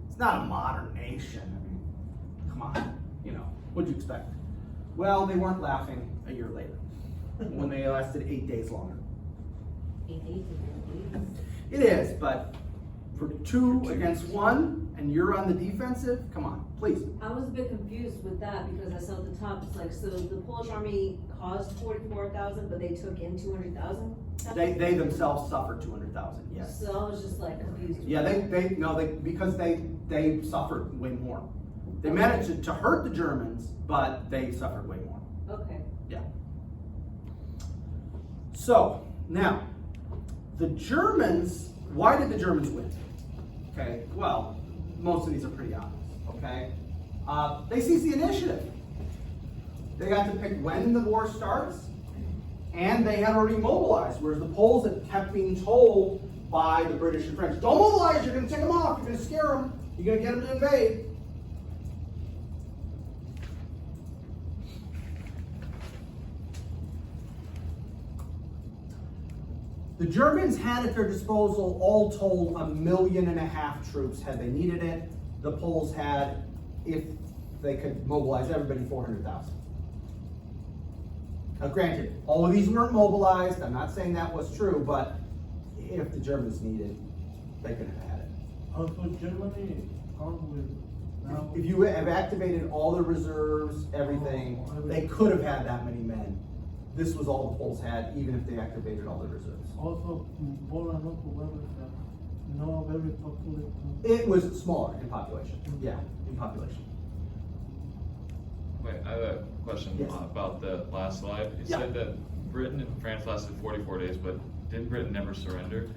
It's not a modern nation. I mean, come on, what'd you expect? Well, they weren't laughing a year later, when they lasted 8 days longer. 8 days is 8 days. It is, but for two against one, and you're on the defensive, come on, please. I was a bit confused with that because I saw at the top, it's like, so the Polish army caused 44,000, but they took in 200,000? They themselves suffered 200,000, yes. So I was just like confused. Yeah, because they suffered way more. They managed to hurt the Germans, but they suffered way more. Okay. Yeah. So, now, the Germans, why did the Germans win? Okay, well, most of these are pretty obvious, okay? They seized the initiative. They got to pick when the war starts, and they had already mobilized, whereas the Poles had kept being told by the British and French, don't mobilize, you're going to take them off, you're going to scare them, you're going to get them to invade. The Germans had at their disposal, all told, 1.5 million troops had they needed it. The Poles had, if they could mobilize everybody, 400,000. Now granted, all of these weren't mobilized. I'm not saying that was true, but if the Germans needed, they could have had it. Also, Germany comes with now. If you have activated all the reserves, everything, they could have had that many men. This was all the Poles had, even if they activated all the reserves. Also, Poland also was not very popular. It was smaller in population. Yeah, in population. Wait, I have a question Yes. about the last slide. You Yeah. said that Britain and France lasted 44 days, but didn't Britain never surrender?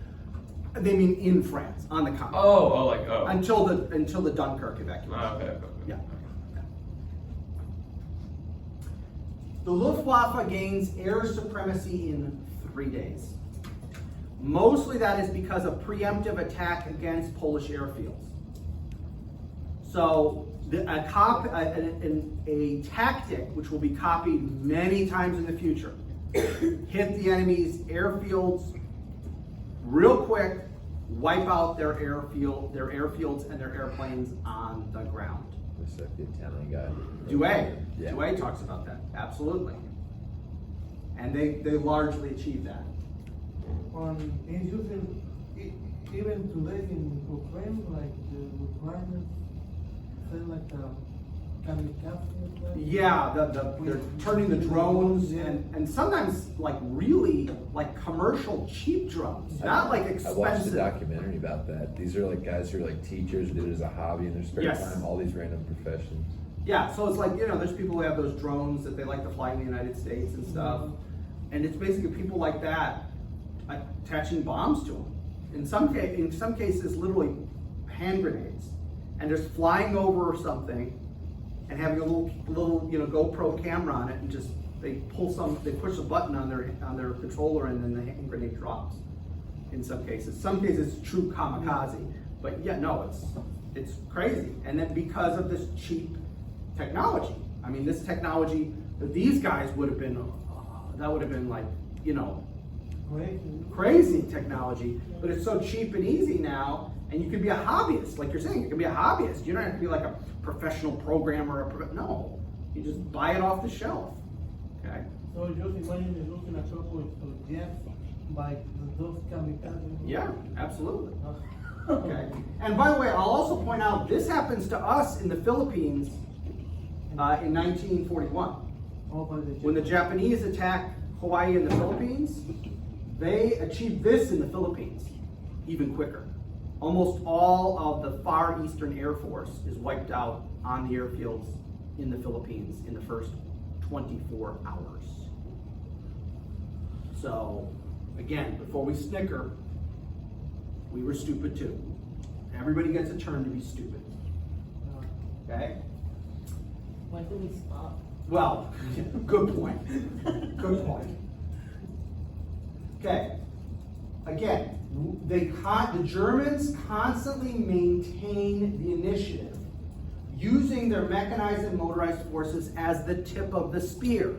They mean in France, on the continent. Oh. Until the Dunkirk evacuation. Okay. Yeah. The Luftwaffe gains air supremacy in 3 days. Mostly that is because of preemptive attack against Polish airfields. So a tactic which will be copied many times in the future, hit the enemy's airfields real quick, wipe out their airfields and their airplanes on the ground. It's like the Italian guy. Douay. Yeah. Douay talks about that, absolutely. And they largely achieved that. It's using, even today in Ukraine, like the Ukrainians send like a kamikaze. Yeah, they're turning the drones and sometimes like really like commercial cheap drones, not like I watched a expensive. documentary about that. These are like guys who are like teachers, do it as a hobby in their spare Yes. time, all these random professions. Yeah, so it's like, there's people who have those drones that they like to fly in the United States and stuff. And it's basically people like that attaching bombs to them. In some cases, literally hand grenades. And just flying over something and having a little GoPro camera on it, and just they push a button on their controller, and then the hand grenade drops. In some cases, it's true kamikaze. But yeah, no, it's crazy. And then because of this cheap technology, I mean, this technology that these guys would have been, that would have been like, crazy technology, but it's so cheap and easy now, and you can be a hobbyist, like you're saying, you can be a hobbyist. You don't have to be like a professional programmer, no, you just buy it off the shelf, okay? So just imagine you're looking at couple of jets by those kamikazes. Yeah, absolutely. Okay, and by the way, I'll also point out, this happens to us in the Philippines in 1941. Oh, by the When the Japanese attacked Hawaii and the Philippines, they achieved this in the Philippines even quicker. Almost all of the Far Eastern Air Force is wiped out on the airfields in the Philippines in the first 24 hours. So, again, before we snicker, we were stupid too. Everybody gets a turn to be stupid. Okay? When do we stop? Well, good point. Good point. Okay. Again, the Germans constantly maintain the initiative, using their mechanized and motorized forces as the tip of the spear.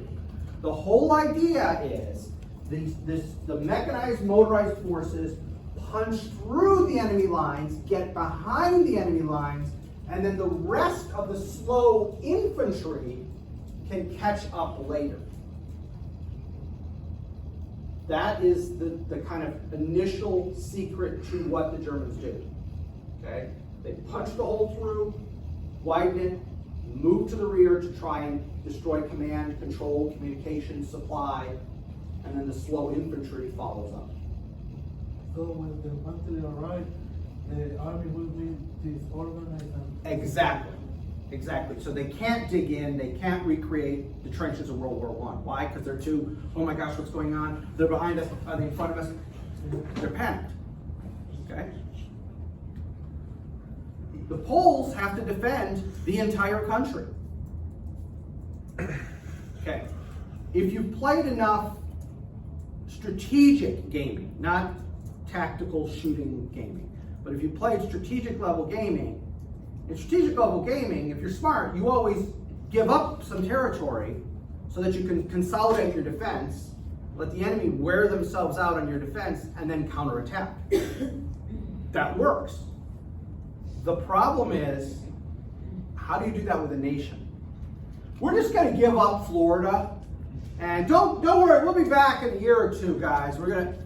The whole idea is the mechanized motorized forces punch through the enemy lines, get behind the enemy lines, and then the rest of the slow infantry can catch up later. That is the kind of initial secret to what the Germans do. Okay? They punch the hole through, widen it, move to the rear to try and destroy command, control, communication, supply, and then the slow infantry follows up. So when the infantry arrive, the army will be disorganized. Exactly. So they can't dig in, they can't recreate the trenches of World War I. Why? Because they're too, oh my gosh, what's going on? They're behind us, are they in front of us? They're panicked. Okay? The Poles have to defend the entire country. Okay. If you've played enough strategic gaming, not tactical shooting gaming, but if you played strategic level gaming, in strategic level gaming, if you're smart, you always give up some territory so that you can consolidate your defense, let the enemy wear themselves out on your defense, and then counterattack. That works. The problem is, how do you do that with a nation? We're just going to give up Florida, and don't worry, we'll be back in a year or two, guys. We're going to.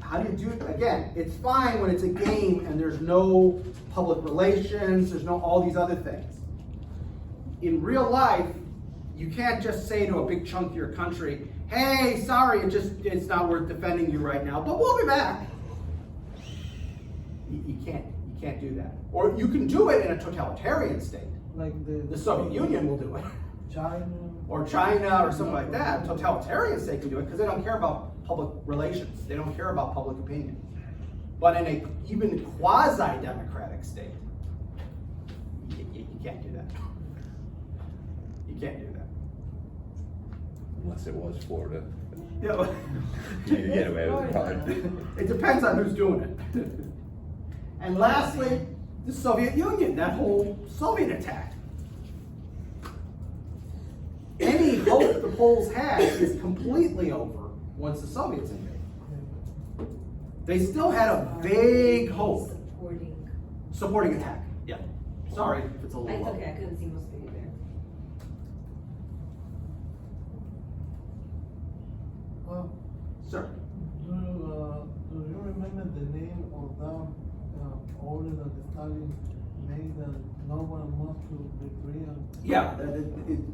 How do you do it? Again, it's fine when it's a game and there's no public relations, there's no all these other things. In real life, you can't just say to a big chunk of your country, hey, sorry, it's not worth defending you right now, but we'll be back. You can't do that. Or you can do it in a totalitarian state. Like The Soviet Union will do it. China. Or China or something like that. Totalitarian state can do it because they don't care about public relations. They don't care about public opinion. But in a even quasi-democratic state, you can't do that. You can't do that. Unless it was Florida. Yeah. You can get away with it probably. It depends on who's doing it. And lastly, the Soviet Union, that whole Soviet attack. Any hope the Poles had is completely over once the Soviets invaded. They still had a vague hope. Supporting attack. Yeah. Sorry if it's a little It's low. okay, I couldn't see most of you there. Well, Sir. do you remember the name of that order that Stalin made that no one wants to be free? Yeah,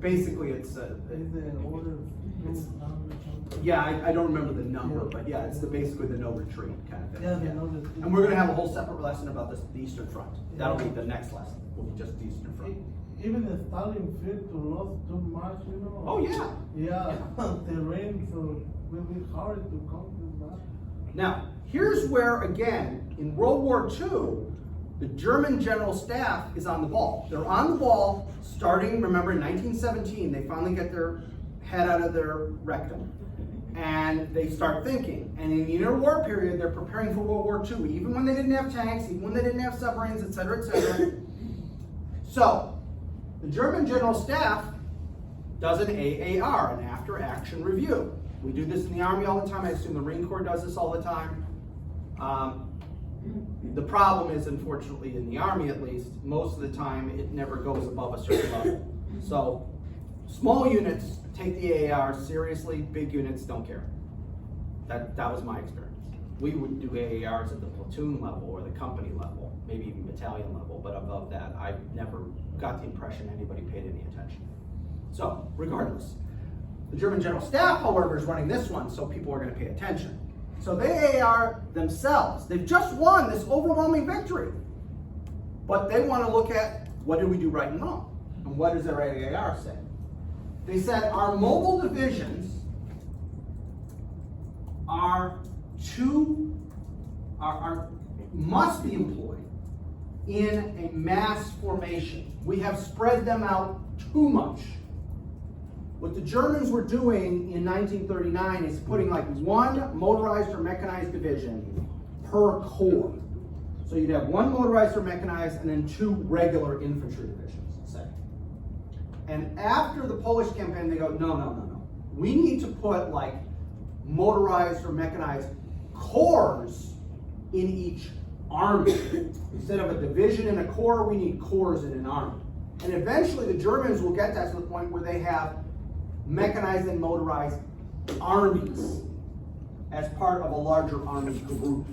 basically it's Is the order 200 something? yeah, I don't remember the number, but yeah, it's basically the no retreat kind of thing. Yeah, the no retreat. And we're gonna have a whole separate lesson about the Eastern Front. That'll be the next lesson. Will be just the Eastern Front. Even the Stalin feared to lose too much, you know? Oh yeah. Yeah, terrain, so it will be hard to conquer that. Now, here's where again, in World War II, the German General Staff is on the ball. They're on the ball starting, remember in 1917, they finally get their head out of their rectum. And they start thinking. And in the interwar period, they're preparing for World War II, even when they didn't have tanks, even when they didn't have submarines, et cetera, et cetera. So, the German General Staff does an AAR, an after action review. We do this in the Army all the time. I assume the Marine Corps does this all the time. The problem is, unfortunately, in the Army at least, most of the time it never goes above a certain level. So, small units take the AAR seriously, big units don't care. That was my experience. We would do AARs at the platoon level or the company level, maybe even battalion level, but above that, I never got the impression anybody paid any attention. So, regardless. The German General Staff, however, is running this one, so people are going to pay attention. So they AAR themselves. They've just won this overwhelming victory. But they want to look at what did we do right and wrong? And what does their AAR say? They said our mobile divisions must be employed in a mass formation. We have spread them out too much. What the Germans were doing in 1939 is putting like one motorized or mechanized division per corps. So you'd have one motorized or mechanized and then two regular infantry divisions, say. And after the Polish campaign, they go, no. We need to put like motorized or mechanized corps in each army. Instead of a division in a corps, we need corps in an army. And eventually the Germans will get that to the point where they have mechanized and motorized armies as part of a larger army group.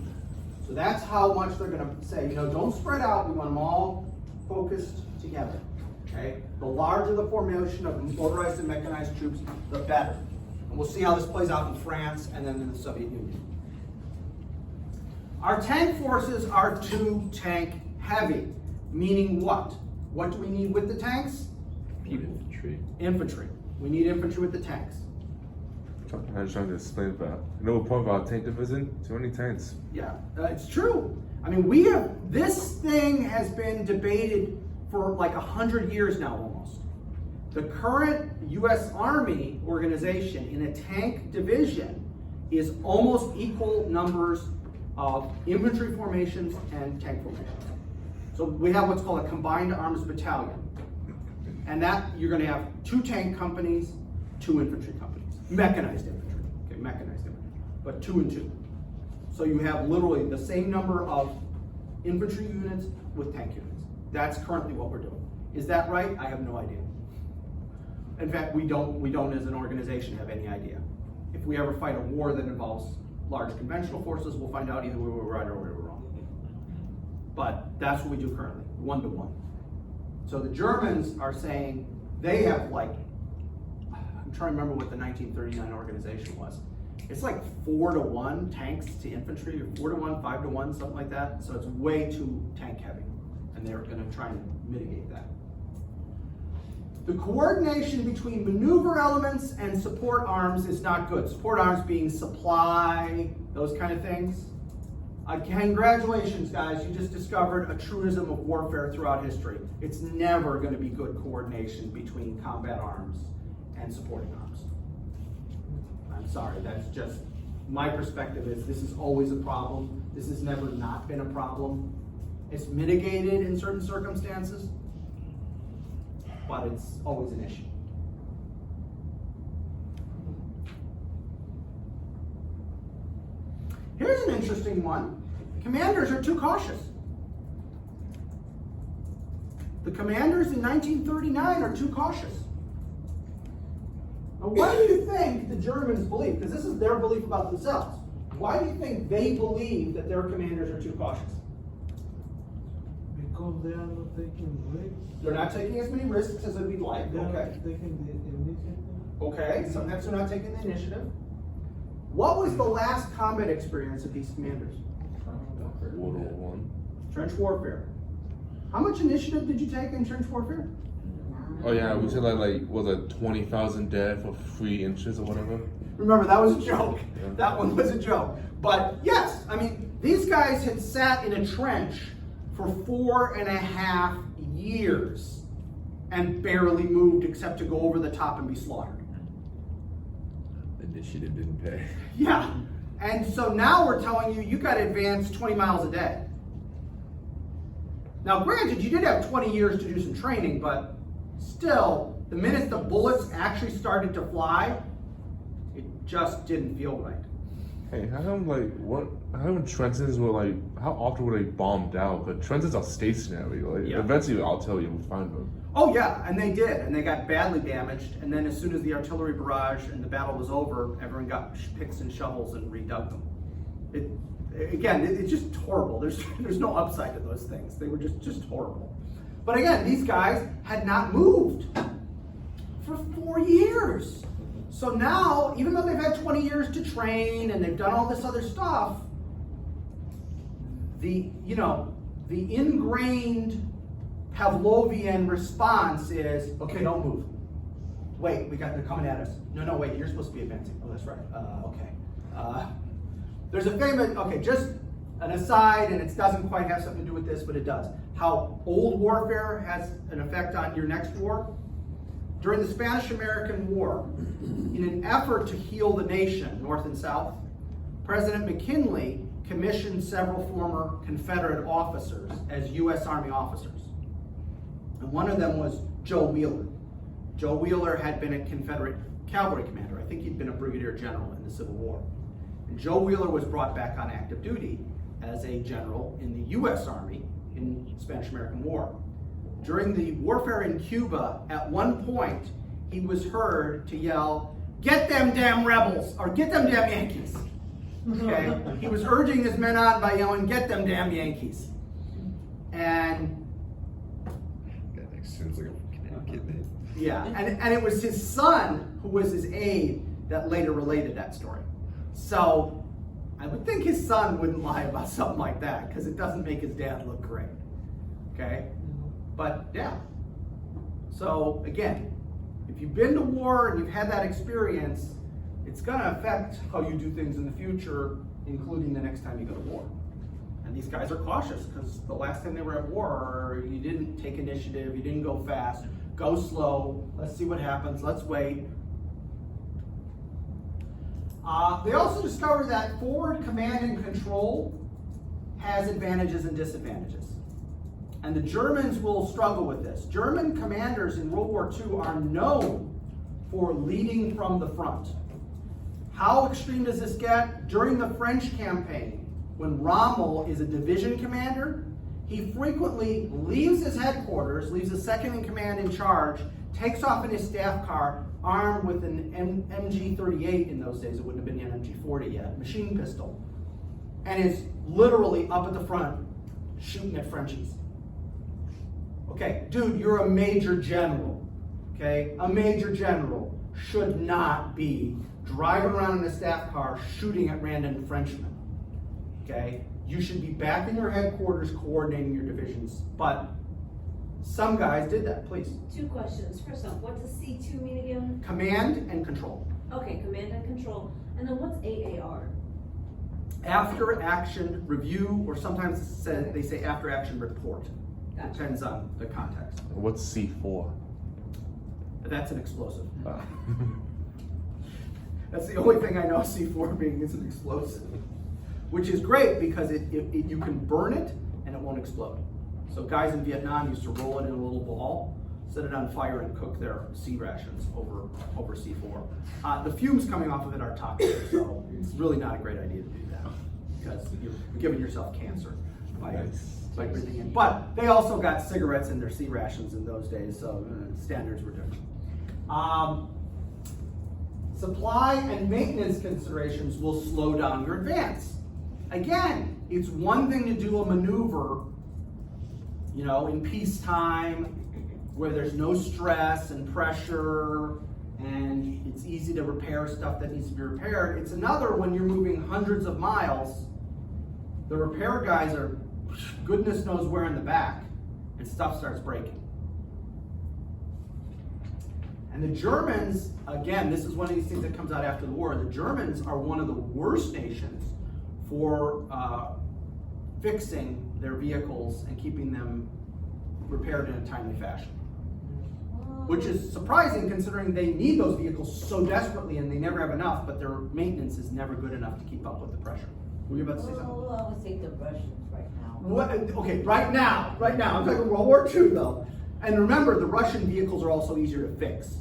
So that's how much they're going to say, don't spread out. We want them all focused together. Okay? The larger the formation of motorized and mechanized troops, the better. And we'll see how this plays out in France and then in the Soviet Union. Our tank forces are too tank heavy, meaning what? What do we need with the tanks? Infantry. Infantry. We need infantry with the tanks. I was trying to explain that. You know what point about tank division? Too many tanks. Yeah, it's true. I mean, this thing has been debated for like 100 years now almost. The current U.S. Army organization in a tank division is almost equal numbers of infantry formations and tank formations. So we have what's called a combined arms battalion. And that, you're gonna have 2 tank companies, 2 infantry companies. Mechanized infantry, okay, mechanized infantry, but 2 and 2. So you have literally the same number of infantry units with tank units. That's currently what we're doing. Is that right? I have no idea. In fact, we don't as an organization have any idea. If we ever fight a war that involves large conventional forces, we'll find out either we were right or we were wrong. But that's what we do currently, 1-to-1. So the Germans are saying they have like, I'm trying to remember what the 1939 organization was. It's like 4-to-1 tanks to infantry, or 4-to-1, 5-to-1, something like that. So it's way too tank heavy, and they're going to try and mitigate that. The coordination between maneuver elements and support arms is not good. Support arms being supply, those kind of things. Congratulations, guys, you just discovered a truism of warfare throughout history. It's never going to be good coordination between combat arms and supporting arms. I'm sorry, that's just, my perspective is this is always a problem. This has never not been a problem. It's mitigated in certain circumstances, but it's always an issue. Here's an interesting one. Commanders are too cautious. The commanders in 1939 are too cautious. Now, why do you think the Germans believe? Because this is their belief about themselves. Why do you think they believe that their commanders are too cautious? Because they are not taking risks. They're not taking as many risks as we'd like. They are Okay. not taking the initiative. Okay, sometimes they're not taking the initiative. What was the last combat experience of these commanders? World War One. Trench warfare. How much initiative did you take in trench warfare? Oh yeah, we said like was it 20,000 dead for 3 inches or whatever. Remember, that was a joke. Yeah. That one was a joke. But yes, I mean, these guys had sat in a trench for 4.5 years and barely moved except to go over the top and be slaughtered. Initiative didn't pay. Yeah. And so now we're telling you, you got to advance 20 miles a day. Now, granted, you did have 20 years to do some training, but still, the minute the bullets actually started to fly, it just didn't feel right. Hey, how come Trentons were like, how often were they bombed out? But Trentons are stationary. Like, Yeah. eventually I'll tell you, we'll find them. Oh yeah, and they did, and they got badly damaged, and then as soon as the artillery barrage and the battle was over, everyone got picks and shovels and redug them. It's just horrible. There's no upside to those things. They were just horrible. But again, these guys had not moved for 4 years. So now, even though they've had 20 years to train and they've done all this other stuff, the ingrained Pavlovian response is, okay, don't move. Wait, they're coming at us. No, wait, you're supposed to be advancing. Oh, that's right. Okay. There's a famous, just an aside, and it doesn't quite have something to do with this, but it does. How old warfare has an effect on your next war. During the Spanish-American War, in an effort to heal the nation, North and South, President McKinley commissioned several former Confederate officers as U.S. Army officers. And one of them was Joe Wheeler. Joe Wheeler had been a Confederate cavalry commander. I think he'd been a brigadier general in the Civil War. And Joe Wheeler was brought back on active duty as a general in the U.S. Army in the Spanish-American War. During the warfare in Cuba, at one point, he was heard to yell, "Get them damn rebels," or "Get them damn Yankees." Okay? He was urging his men on by yelling, "Get them damn Yankees." And That sounds like a Connecticut name. yeah, and it was his son, who was his aide, that later related that story. So I would think his son wouldn't lie about something like that, because it doesn't make his dad look great. Okay? But yeah. So again, if you've been to war and you've had that experience, it's going to affect how you do things in the future, including the next time you go to war. And these guys are cautious because the last time they were at war, you didn't take initiative, you didn't go fast. go slow, let's see what happens, let's wait. They also discovered that forward command and control has advantages and disadvantages. And the Germans will struggle with this. German commanders in World War II are known for leading from the front. How extreme does this get? During the French campaign, when Rommel is a division commander, he frequently leaves his headquarters, leaves his second in command in charge, takes off in his staff car, armed with an MG38 in those days, it wouldn't have been an MG40 yet, machine pistol, and is literally up at the front shooting at Frenchies. Okay, dude, you're a major general, okay? A major general should not be driving around in a staff car shooting at random Frenchmen, okay? You should be back in your headquarters coordinating your divisions, but some guys did that, please. 2 questions. First off, what does C2 mean again? Command and control. Okay, command and control. And then what's AAR? After action review, or sometimes they say after action report. Gotcha. Depends on the context. What's C4? That's an explosive. Ah. That's the only thing I know C4 being is an explosive. Which is great because you can burn it and it won't explode. So guys in Vietnam used to roll it in a little ball, set it on fire and cook their sea rations over C4. The fumes coming off of it are toxic, so it's really not a great idea to do that because you're giving yourself cancer by breathing in. But they also got cigarettes in their sea rations in those days, so standards were different. Supply and maintenance considerations will slow down your advance. Again, it's one thing to do a maneuver, you know, in peacetime, where there's no stress and pressure, and it's easy to repair stuff that needs to be repaired. It's another when you're moving hundreds of miles, the repair guys are goodness knows where in the back, and stuff starts breaking. And the Germans, again, this is one of these things that comes out after the war, the Germans are one of the worst nations for fixing their vehicles and keeping them repaired in a timely fashion. Which is surprising considering they need those vehicles so desperately and they never have enough, but their maintenance is never good enough to keep up with the pressure. Were you about to say something? Well, I would say the Russians right now. What, okay, right now. I'm talking World War II though. And remember, the Russian vehicles are also easier to fix.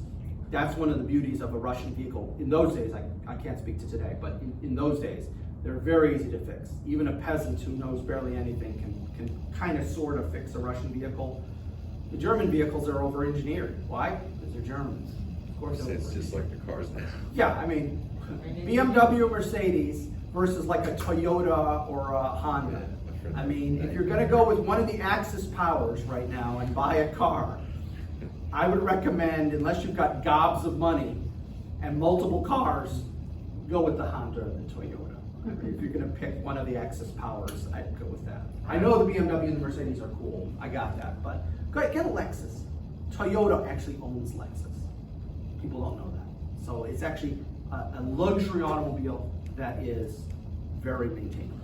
That's one of the beauties of a Russian vehicle. In those days, I can't speak to today, but in those days, they're very easy to fix. Even a peasant who knows barely anything can kind of sort of fix a Russian vehicle. The German vehicles are over-engineered. Why? Because they're Germans. Of course they're It's just like the cars now. Yeah, I mean, BMW, Mercedes versus like a Toyota or a Honda. I mean, if you're going to go with one of the Axis powers right now and buy a car, I would recommend, unless you've got gobs of money and multiple cars, go with the Honda or the Toyota. I mean, if you're going to pick one of the Axis powers, I'd go with that. I know the BMW and the Mercedes are cool. I got that. But get a Lexus. Toyota actually owns Lexus. People don't know that. So it's actually a luxury automobile that is very maintainable.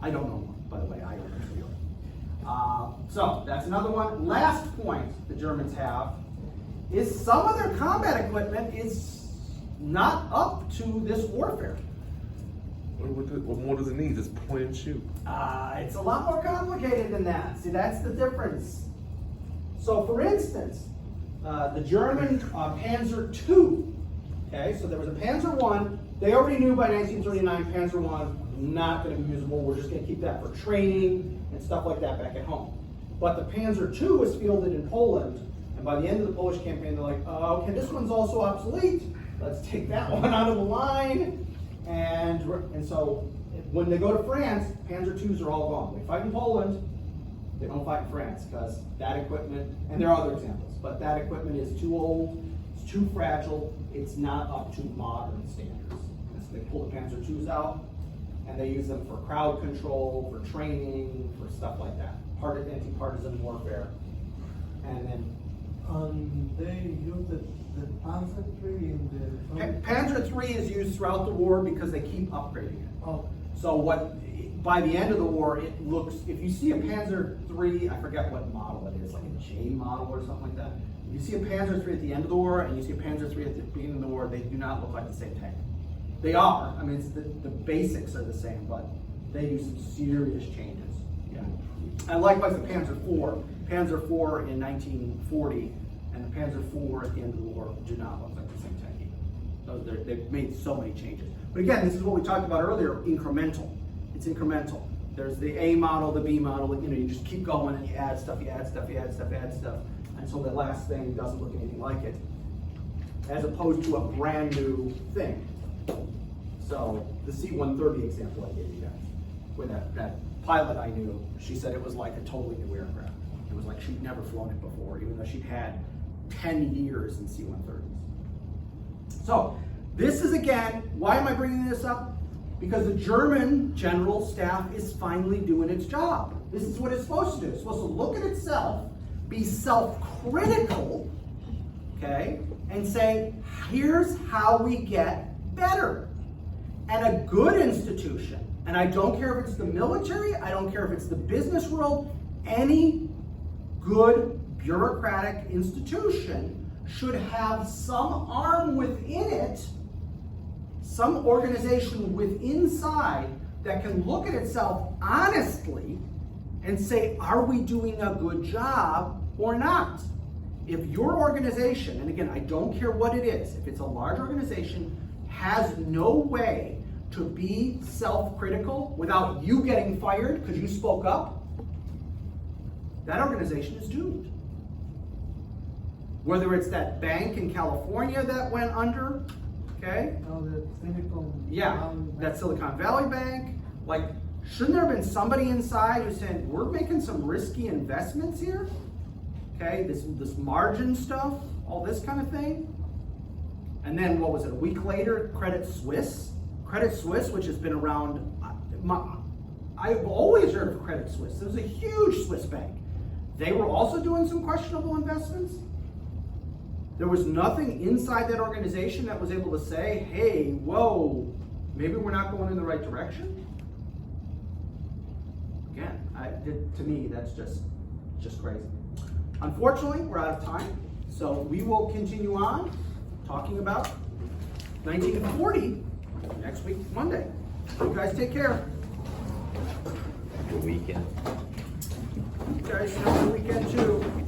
I don't know one, by the way. I own a Toyota. So that's another one. Last point the Germans have is some of their combat equipment is not up to this warfare. What more does it need? Just point and shoot. It's a lot more complicated than that. See, that's the difference. So, for instance, the German Panzer II. Okay, so there was a Panzer I. They already knew by 1939 Panzer I not going to be usable. We're just going to keep that for training and stuff like that back at home. But the Panzer II was fielded in Poland, and by the end of the Polish campaign, they're like, oh, okay, this one's also obsolete. Let's take that one out of the line. And so when they go to France, Panzer IIs are all gone. They fight in Poland, they don't fight in France because that equipment, and there are other examples, but that equipment is too old, it's too fragile, it's not up to modern standards. And so they pull the Panzer IIs out and they use them for crowd control, for training, for stuff like that. Part of anti-partisan warfare. And then they use the Panzer III in the... Panzer III is used throughout the war because they keep upgrading it. Oh, So by the end of the war, it looks, if you see a Panzer III, I forget what model it is, like a J model or something like that, You see a Panzer III at the end of the war, and you see a Panzer III at the beginning of the war, they do not look like the same tank. They are, I mean, it's the basics are the same, but they do some serious changes. Yeah. And likewise the Panzer IV. Panzer IV in 1940 and the Panzer IV at the end of the war do not look like the same tank either. So they've made so many changes. But again, this is what we talked about earlier, incremental. It's incremental. There's the A model, the B model, you know, you just keep going and you add stuff, you add stuff, you add stuff, add stuff, until the last thing doesn't look anything like it. As opposed to a brand new thing. So the C-130 example I gave you guys, where that pilot I knew, she said it was like a totally new aircraft. It was like she'd never flown it before, even though she'd had 10 years in C-130s. So this is, again, why am I bringing this up? Because the German general staff is finally doing its job. This is what it's supposed to do. It's supposed to look at itself, be self-critical, okay, and say, here's how we get better. And a good institution, and I don't care if it's the military, I don't care if it's the business world, any good bureaucratic institution should have some arm within it, some organization inside that can look at itself honestly and say, are we doing a good job or not? If your organization, and again, I don't care what it is, if it's a large organization, has no way to be self-critical without you getting fired because you spoke up, that organization is doomed. Whether it's that bank in California that went under, okay? Oh, the Silicon Yeah, Valley that Silicon Valley Bank. Like, shouldn't there have been somebody inside who said, we're making some risky investments here? Okay, this margin stuff, all this kind of thing. And then what was it, a week later, Credit Suisse, which has been around, I've always heard of Credit Suisse. It was a huge Swiss bank. They were also doing some questionable investments. There was nothing inside that organization that was able to say, hey, whoa, maybe we're not going in the right direction. Again, to me, that's just crazy. Unfortunately, we're out of time, so we will continue on talking about 1940 next week, Monday. You guys take care. Good weekend. You guys have a good weekend too.